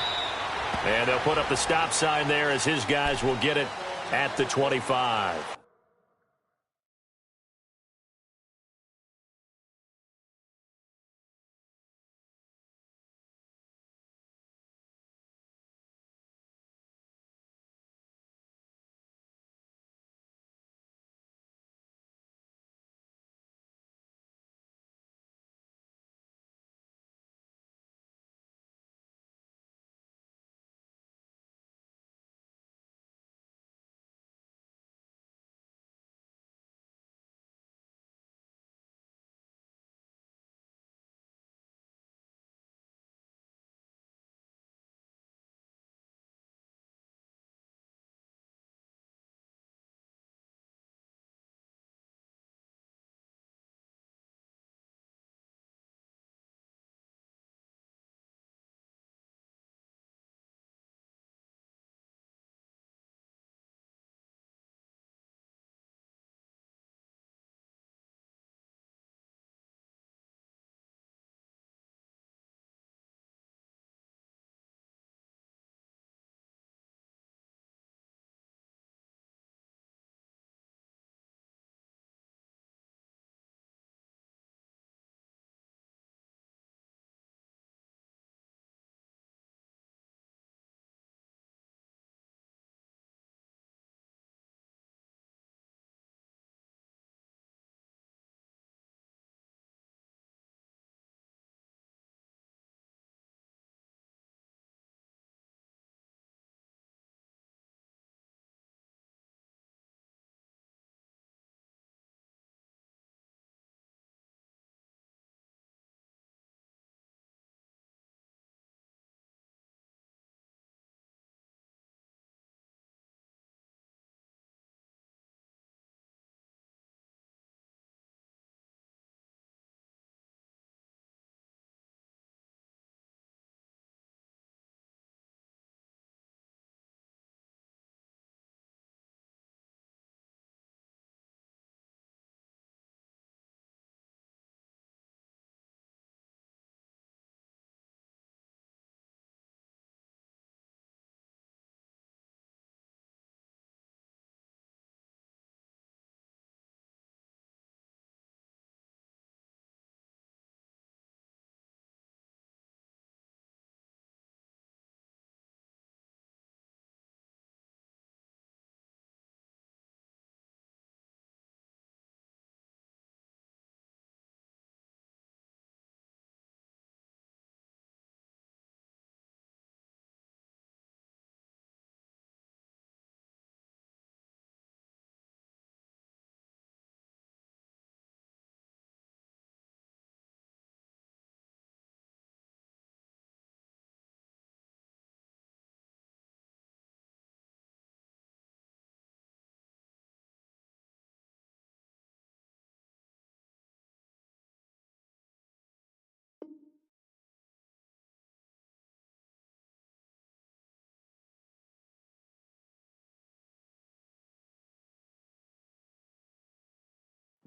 And they'll put up the stop sign there as his guys will get it at the 25.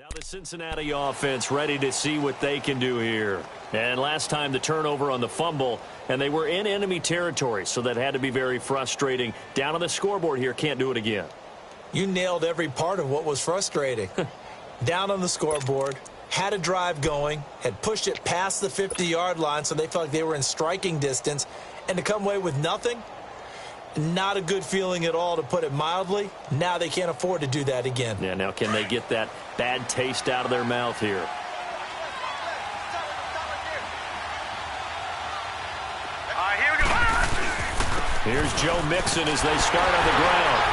Now the Cincinnati offense ready to see what they can do here. And last time the turnover on the fumble, and they were in enemy territory, so that had to be very frustrating. Down on the scoreboard here, can't do it again. You nailed every part of what was frustrating. Down on the scoreboard, had a drive going, had pushed it past the 50-yard line, so they felt like they were in striking distance, and to come away with nothing, not a good feeling at all, to put it mildly. Now they can't afford to do that again. Yeah, now can they get that bad taste out of their mouth here? Here's Joe Mixon as they start on the ground.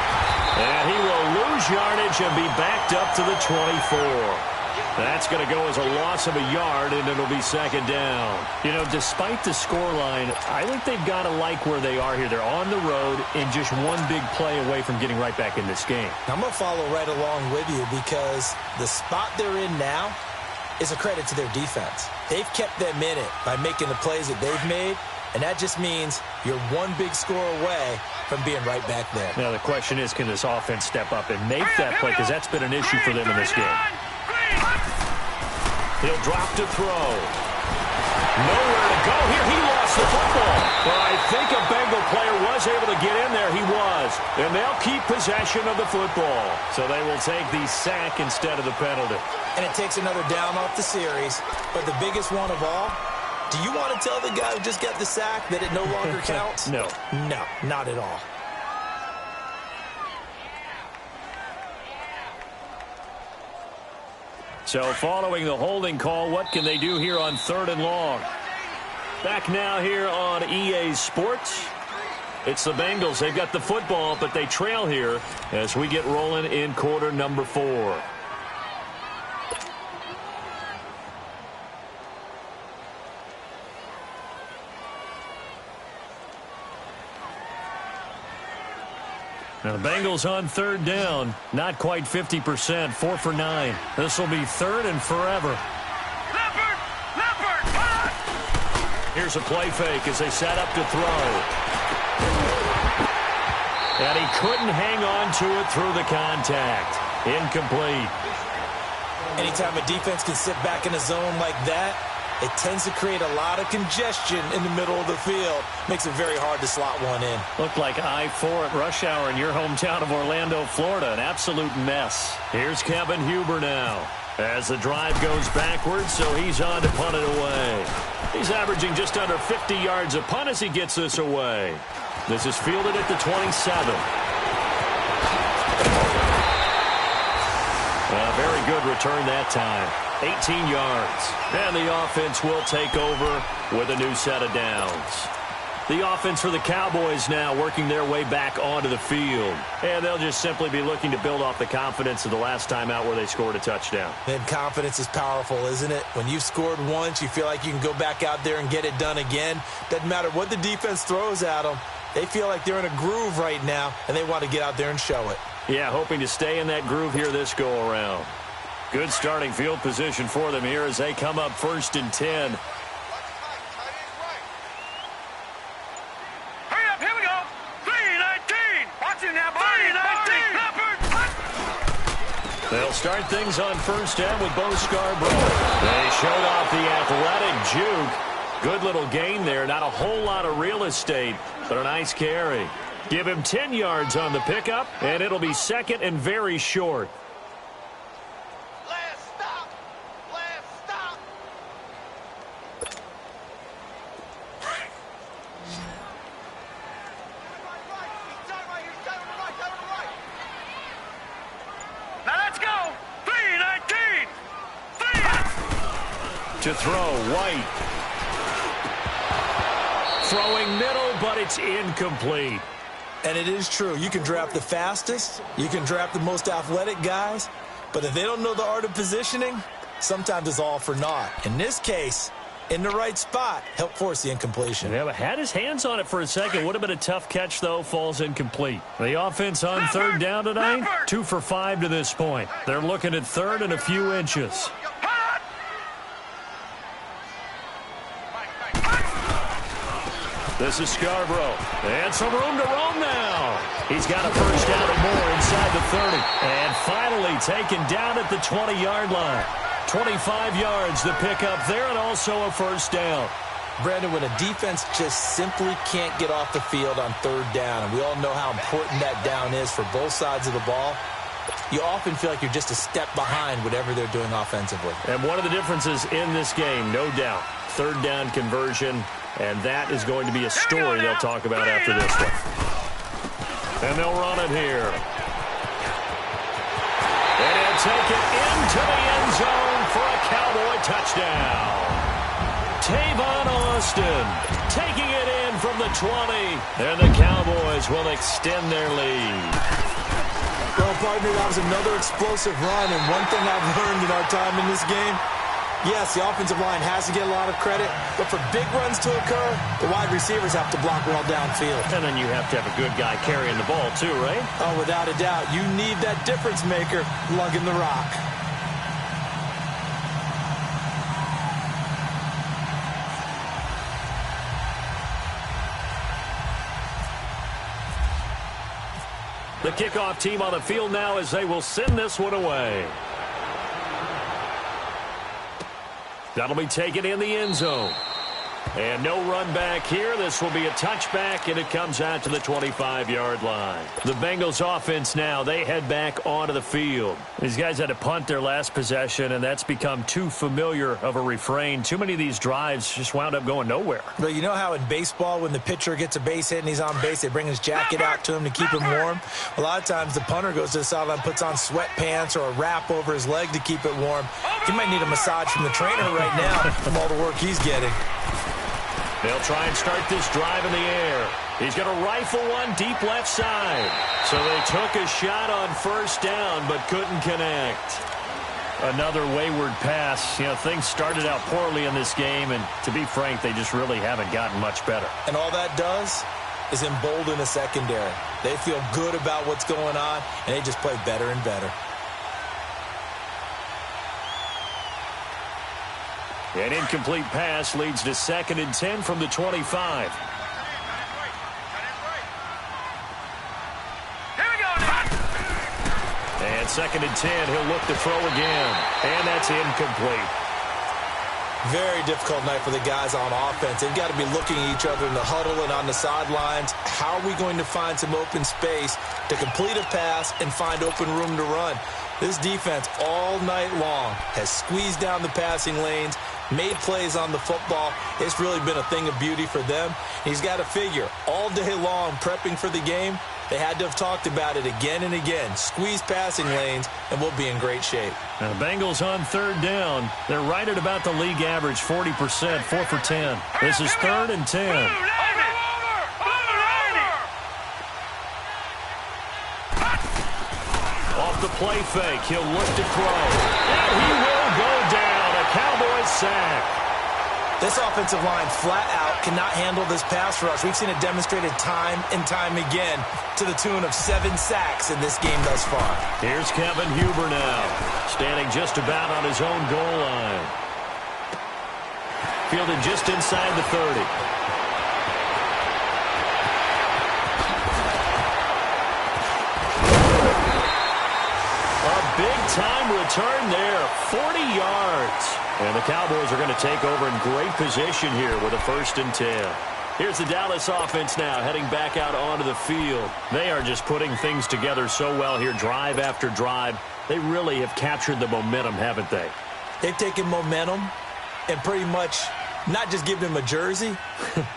And he will lose yardage and be backed up to the 24. That's going to go as a loss of a yard, and it'll be second down. You know, despite the scoreline, I think they've got to like where they are here. They're on the road and just one big play away from getting right back in this game. I'm going to follow right along with you because the spot they're in now is a credit to their defense. They've kept them in it by making the plays that they've made, and that just means you're one big score away from being right back there. Now, the question is, can this offense step up and make that play? Because that's been an issue for them in this game. He'll drop to throw. Nowhere to go here. He lost the football. But I think a Bengal player was able to get in there. He was. And they'll keep possession of the football. So they will take the sack instead of the penalty. And it takes another down off the series. But the biggest one of all, do you want to tell the guy who just got the sack that it no longer counts? No. No, not at all. So following the holding call, what can they do here on 3rd and long? Back now here on EA Sports. It's the Bengals. They've got the football, but they trail here as we get rolling in quarter number 4. Now the Bengals on 3rd down, not quite 50%, 4 for 9. This will be 3rd and forever. Leopard, Here's a play fake as they set up to throw. And he couldn't hang on to it through the contact. Incomplete. Anytime a defense can sit back in a zone like that, it tends to create a lot of congestion in the middle of the field. Makes it very hard to slot one in. Looked like I-4 at rush hour in your hometown of Orlando, Florida. An absolute mess. Here's Kevin Huber now. As the drive goes backwards, so he's on to punt it away. He's averaging just under 50 yards a punt as he gets this away. This is fielded at the 27. A very good return that time. 18 yards. And the offense will take over with a new set of downs. The offense for the Cowboys now working their way back onto the field. And they'll just simply be looking to build off the confidence of the last time out where they scored a touchdown. And confidence is powerful, isn't it? When you've scored once, you feel like you can go back out there and get it done again. Doesn't matter what the defense throws at them. They feel like they're in a groove right now, and they want to get out there and show it. Yeah, hoping to stay in that groove here this go-around. Good starting field position for them here as they come up 1st and 10. Hurry up, here we go. 3-19. Watching now, 3-19. They'll start things on 1st down with Bo Scarborough. They showed off the athletic juke. Good little gain there. Not a whole lot of real estate, but a nice carry. Give him 10 yards on the pickup, and it'll be 2nd and very short. To throw, White. Throwing middle, but it's incomplete. And it is true. You can draft the fastest. You can draft the most athletic guys. But if they don't know the art of positioning, sometimes it's all for naught. In this case, in the right spot, help force the incompletion. Yeah, but had his hands on it for a second. Would have been a tough catch, though. Falls incomplete. The offense on 3rd down tonight, 2 for 5 to this point. They're looking at 3rd and a few inches. This is Scarborough. And some room to roam now. He's got a 1st down and more inside the 30. And finally taken down at the 20-yard line. 25 yards the pickup there, and also a 1st down. Brandon, when a defense just simply can't get off the field on 3rd down, and we all know how important that down is for both sides of the ball, you often feel like you're just a step behind whatever they're doing offensively. And one of the differences in this game, no doubt, 3rd down conversion. And that is going to be a story they'll talk about after this one. And they'll run it here. And he'll take it into the end zone for a Cowboy touchdown. Tavon Austin taking it in from the 20. And the Cowboys will extend their lead. Well, partner, that was another explosive run. And one thing I've learned in our time in this game, yes, the offensive line has to get a lot of credit, but for big runs to occur, the wide receivers have to block well downfield. And then you have to have a good guy carrying the ball too, right? Oh, without a doubt. You need that difference maker lugging the rock. The kickoff team on the field now as they will send this one away. That'll be taken in the end zone. And no run back here. This will be a touchback, and it comes out to the 25-yard line. The Bengals offense now, they head back onto the field. These guys had to punt their last possession, and that's become too familiar of a refrain. Too many of these drives just wound up going nowhere. But you know how in baseball, when the pitcher gets a base hit and he's on base, they bring his jacket out to him to keep him warm? A lot of times the punter goes to the sideline, puts on sweatpants or a wrap over his leg to keep it warm. He might need a massage from the trainer right now from all the work he's getting. They'll try and start this drive in the air. He's going to rifle one deep left side. So they took a shot on first down but couldn't connect. Another wayward pass. You know, things started out poorly in this game, and to be frank, they just really haven't gotten much better. And all that does is embolden the secondary. They feel good about what's going on, and they just play better and better. An incomplete pass leads to 2nd and 10 from the 25. And 2nd and 10, he'll look to throw again. And that's incomplete. Very difficult night for the guys on offense. They've got to be looking at each other in the huddle and on the sidelines. How are we going to find some open space to complete a pass and find open room to run? This defense all night long has squeezed down the passing lanes, made plays on the football. It's really been a thing of beauty for them. He's got to figure all day long prepping for the game. They had to have talked about it again and again. Squeeze passing lanes, and we'll be in great shape. Now, the Bengals on 3rd down. They're right at about the league average, 40%, 4 for 10. This is 3rd and 10. Off the play fake, he'll look to throw. And he will go down. A Cowboys sack. This offensive line flat out cannot handle this pass rush. We've seen it demonstrated time and time again to the tune of 7 sacks in this game thus far. Here's Kevin Huber now, standing just about on his own goal line. Fielded just inside the 30. A big-time return there, 40 yards. And the Cowboys are going to take over in great position here with a 1st and 10. Here's the Dallas offense now heading back out onto the field. They are just putting things together so well here, drive after drive. They really have captured the momentum, haven't they? They've taken momentum and pretty much not just given him a jersey,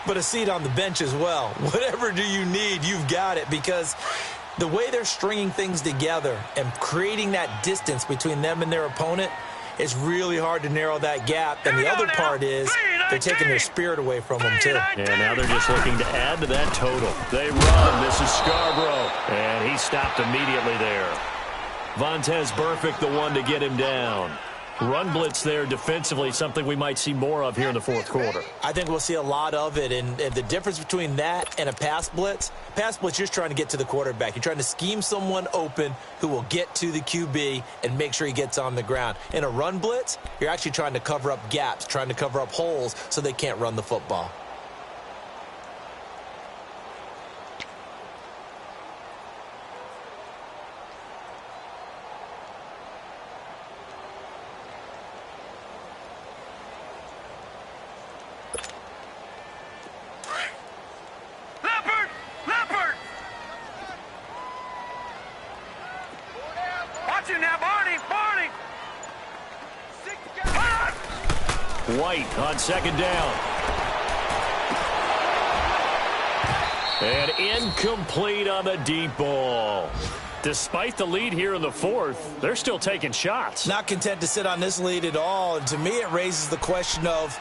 but a seat on the bench as well. Whatever do you need, you've got it, because the way they're stringing things together and creating that distance between them and their opponent, it's really hard to narrow that gap. And the other part is they're taking their spirit away from them, too. And now they're just looking to add to that total. They run. This is Scarborough. And he stopped immediately there. Vontez Burfict, the one to get him down. Run blitz there defensively, something we might see more of here in the 4th quarter. I think we'll see a lot of it, and the difference between that and a pass blitz, you're just trying to get to the quarterback. You're trying to scheme someone open who will get to the QB and make sure he gets on the ground. In a run blitz, you're actually trying to cover up gaps, trying to cover up holes so they can't run the football. White on 2nd down. And incomplete on the deep ball. Despite the lead here in the 4th, they're still taking shots. Not content to sit on this lead at all. And to me, it raises the question of,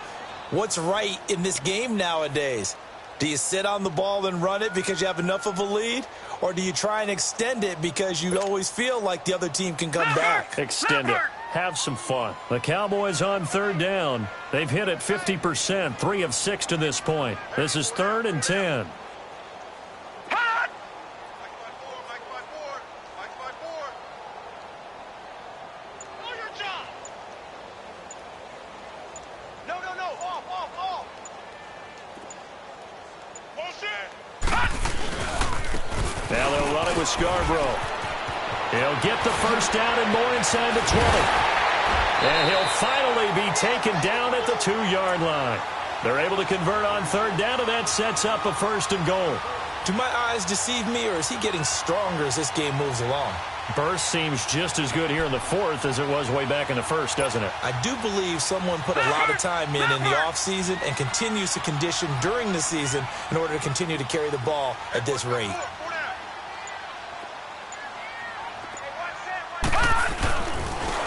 What's right in this game nowadays? Do you sit on the ball and run it because you have enough of a lead? Or do you try and extend it because you always feel like the other team can come back? Extend it. Have some fun. The Cowboys on third down. They've hit it 50%, 3 of 6 to this point. This is 3rd and 10. Now they'll run it with Scarborough. He'll get the first down and more inside the 20. And he'll finally be taken down at the 2-yard line. They're able to convert on third down, and that sets up a 1st and goal. Do my eyes deceive me, or is he getting stronger as this game moves along? Burst seems just as good here in the 4th as it was way back in the 1st, doesn't it? I do believe someone put a lot of time in the offseason and continues to condition during the season in order to continue to carry the ball at this rate.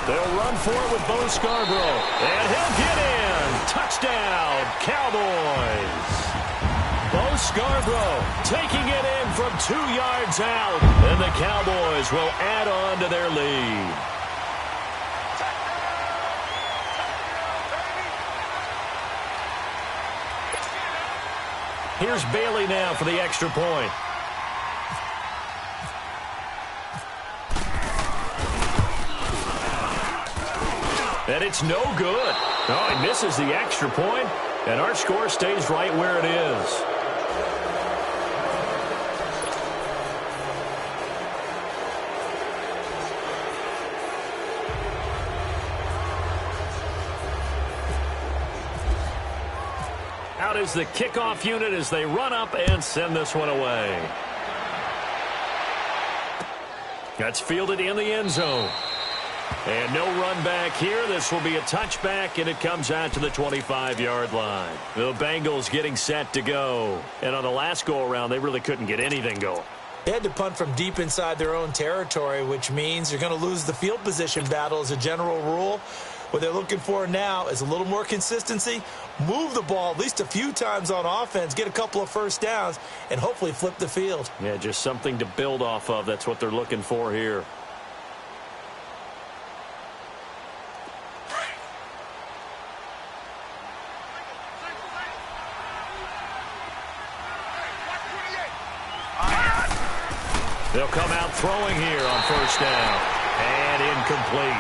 They'll run for it with Bo Scarborough. And he'll get in. Touchdown, Cowboys. Bo Scarborough taking it in from 2 yards out. And the Cowboys will add on to their lead. Here's Bailey now for the extra point. And it's no good. Oh, he misses the extra point, and our score stays right where it is. Out is the kickoff unit as they run up and send this one away. That's fielded in the end zone. And no run back here. This will be a touchback, and it comes out to the 25-yard line. The Bengals getting set to go. And on the last go-around, they really couldn't get anything going. They had to punt from deep inside their own territory, which means you're going to lose the field position battle as a general rule. What they're looking for now is a little more consistency, move the ball at least a few times on offense, get a couple of first downs, and hopefully flip the field. Yeah, just something to build off of. That's what they're looking for here. They'll come out throwing here on first down. And incomplete.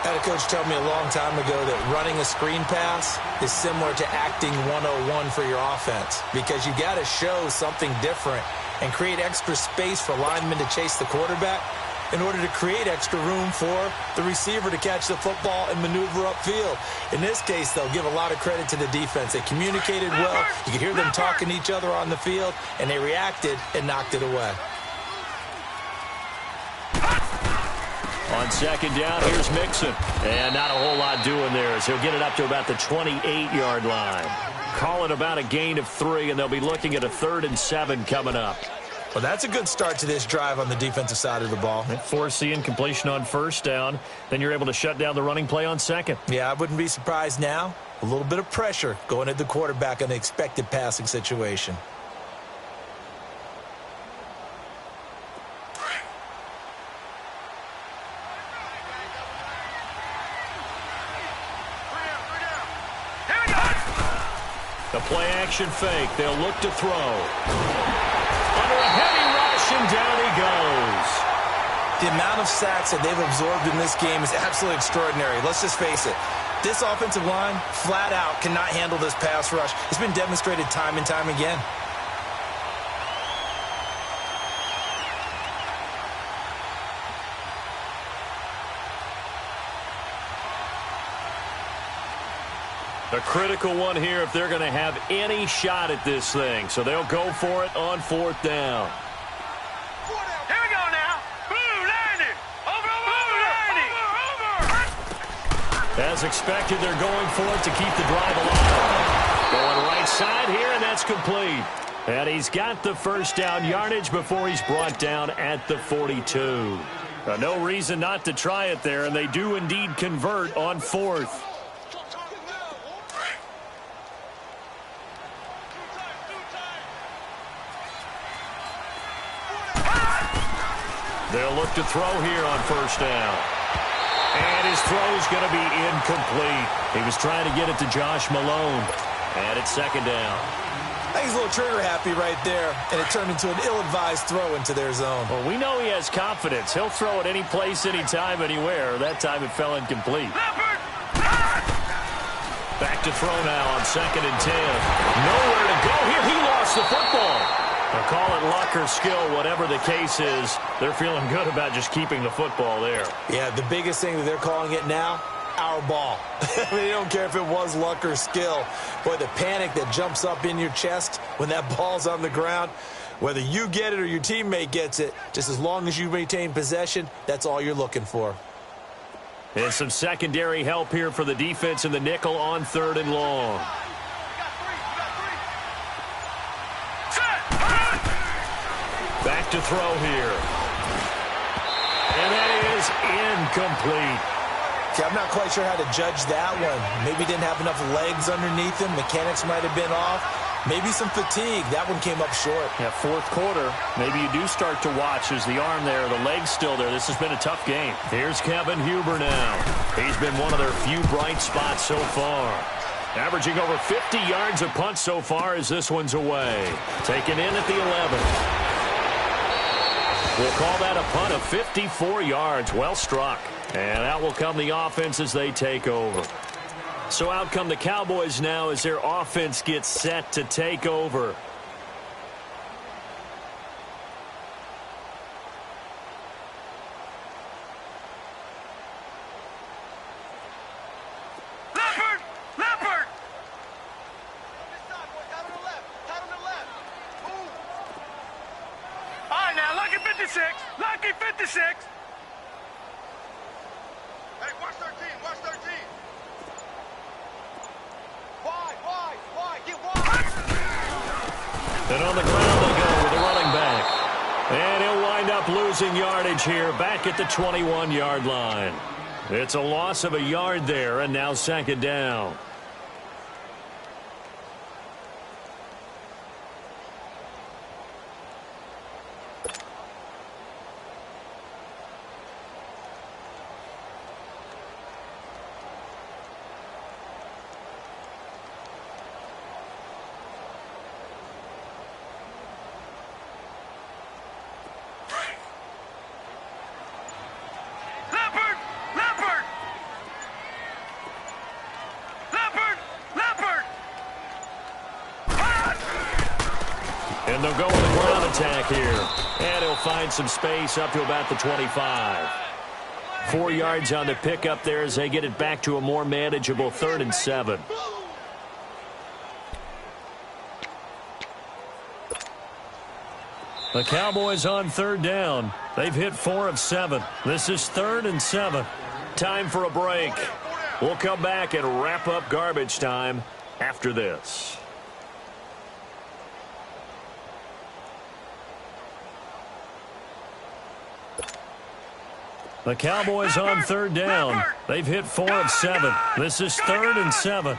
I had a coach tell me a long time ago that running a screen pass is similar to acting 101 for your offense, because you got to show something different and create extra space for linemen to chase the quarterback in order to create extra room for the receiver to catch the football and maneuver upfield. In this case, they'll give a lot of credit to the defense. They communicated well. You could hear them talking to each other on the field, and they reacted and knocked it away. On second down, here's Mixon. And not a whole lot doing there as he'll get it up to about the 28-yard line. Call it about a gain of 3, and they'll be looking at a 3rd and 7 coming up. Well, that's a good start to this drive on the defensive side of the ball. Force the incompletion on first down. Then you're able to shut down the running play on second. Yeah, I wouldn't be surprised now. A little bit of pressure going at the quarterback in the expected passing situation. The play-action fake. They'll look to throw. Under a heavy rush, and down he goes. The amount of sacks that they've absorbed in this game is absolutely extraordinary. Let's just face it. This offensive line, flat out, cannot handle this pass rush. It's been demonstrated time and time again. A critical one here if they're going to have any shot at this thing. So they'll go for it on 4th down. Here we go now. Blue 90. Over. As expected, they're going for it to keep the drive alive. Going right side here, and that's complete. And he's got the first down yardage before he's brought down at the 42. No reason not to try it there, and they do indeed convert on 4th. They'll look to throw here on first down. And his throw's going to be incomplete. He was trying to get it to Josh Malone. And it's second down. I think he's a little trigger happy right there, and it turned into an ill-advised throw into their zone. Well, we know he has confidence. He'll throw it any place, anytime, anywhere. That time it fell incomplete. Back to throw now on 2nd and 10. Nowhere to go here. He lost the football. They'll call it luck or skill, whatever the case is. They're feeling good about just keeping the football there. Yeah, the biggest thing that they're calling it now, our ball. They don't care if it was luck or skill. Boy, the panic that jumps up in your chest when that ball's on the ground, whether you get it or your teammate gets it, just as long as you maintain possession, that's all you're looking for. And some secondary help here for the defense in the nickel on 3rd and long. Back to throw here. And that is incomplete. See, I'm not quite sure how to judge that one. Maybe didn't have enough legs underneath him. Mechanics might have been off. Maybe some fatigue. That one came up short. Yeah, 4th quarter. Maybe you do start to watch. There's the arm there, the leg's still there. This has been a tough game. Here's Kevin Huber now. He's been one of their few bright spots so far. Averaging over 50 yards a punt so far as this one's away. Taken in at the 11. We'll call that a punt of 54 yards. Well struck. And out will come the offense as they take over. So out come the Cowboys now as their offense gets set to take over. Leopard! All right, now, lucky 56. Lucky 56. Hey, watch 13. Watch 13. Wide. Get wide. And on the ground they go with the running back. And he'll wind up losing yardage here back at the 21-yard line. It's a loss of a yard there, and now 2nd down. And they'll go with a ground attack here. And he'll find some space up to about the 25. 4 yards on the pickup there as they get it back to a more manageable 3rd and 7. The Cowboys on 3rd down. They've hit 4 of 7. This is 3rd and 7. Time for a break. We'll come back and wrap up garbage time after this. The Cowboys on 3rd down. They've hit 4 of 7. This is 3rd and 7.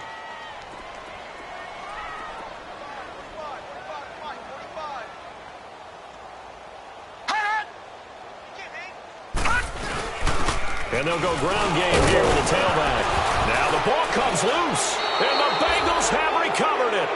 And they'll go ground game here with the tailback. Now the ball comes loose, and the Bengals have recovered it.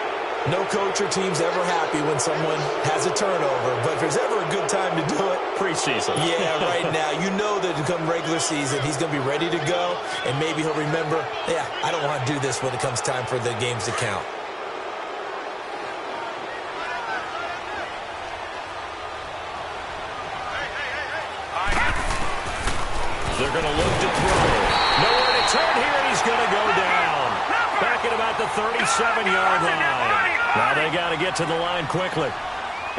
No coach or team's ever happy when someone has a turnover, but if there's ever a good time to do it, preseason. Yeah, right now. You know that come regular season, he's going to be ready to go, and maybe he'll remember, yeah, I don't want to do this when it comes time for the games to count. They're going to look to throw. Nowhere to turn here, and he's going to go down. Back at about the 37-yard line. Now they got to get to the line quickly.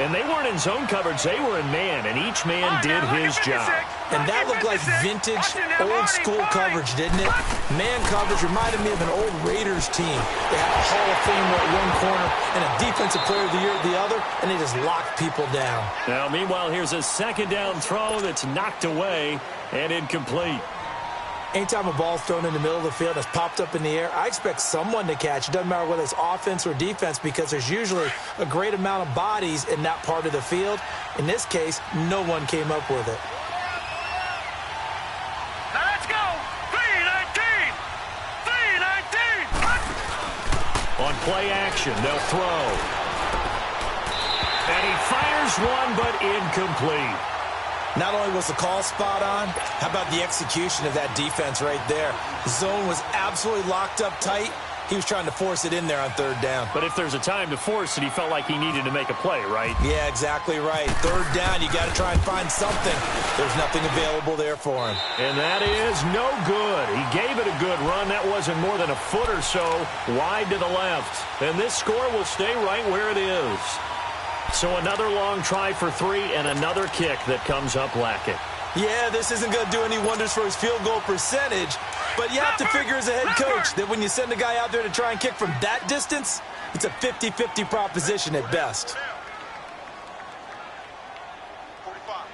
And they weren't in zone coverage. They were in man, and each man did his job. And that looked like vintage, old-school coverage, didn't it? Man coverage reminded me of an old Raiders team. They had a Hall of Famer at one corner and a Defensive Player of the Year at the other, and they just locked people down. Now, meanwhile, here's a 2nd down throw that's knocked away and incomplete. Anytime a ball's thrown in the middle of the field and it's popped up in the air, I expect someone to catch. It doesn't matter whether it's offense or defense because there's usually a great amount of bodies in that part of the field. In this case, no one came up with it. play action. They'll throw. And he fires one, but incomplete. Not only was the call spot on, how about the execution of that defense right there? The zone was absolutely locked up tight. He was trying to force it in there on third down. But if there's a time to force it, he felt like he needed to make a play, right? Yeah, exactly right. Third down, you got to try and find something. There's nothing available there for him. And that is no good. He gave it a good run. That wasn't more than a foot or so wide to the left. And this score will stay right where it is. So another long try for 3 and another kick that comes up lacking. Yeah, this isn't going to do any wonders for his field goal percentage, but you have to figure as a head coach that when you send a guy out there to try and kick from that distance, it's a 50-50 proposition at best. 45.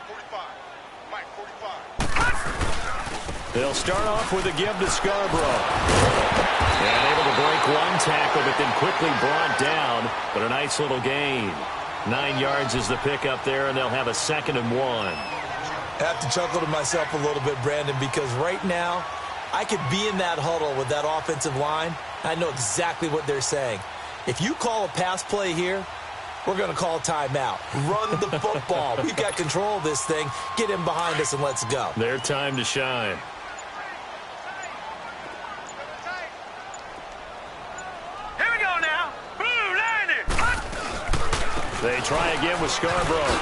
Mike, 45. They'll start off with a give to Scarborough. And able to break one tackle, but then quickly brought down. But a nice little gain. 9 yards is the pickup there, and they'll have a 2nd and 1. I have to chuckle to myself a little bit, Brandon, because right now I could be in that huddle with that offensive line. I know exactly what they're saying. If you call a pass play here, we're going to call timeout. Run the football. We've got control of this thing. Get in behind us and let's go. Their time to shine. Here we go now. Blue, line it. They try again with Scarborough.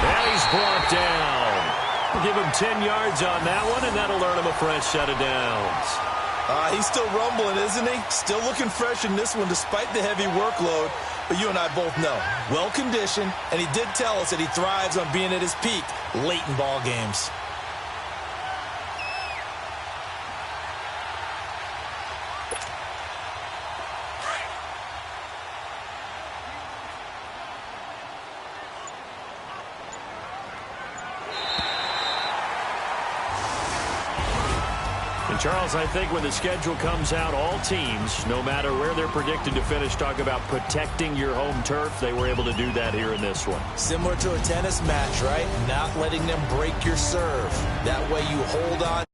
And he's brought down. We'll give him 10 yards on that one, and that'll earn him a fresh set of downs. He's still rumbling, isn't he? Still looking fresh in this one despite the heavy workload. But you and I both know, well-conditioned, and he did tell us that he thrives on being at his peak late in ball games. Charles, I think when the schedule comes out, all teams, no matter where they're predicted to finish, talk about protecting your home turf. They were able to do that here in this one. Similar to a tennis match, right? Not letting them break your serve. That way you hold on.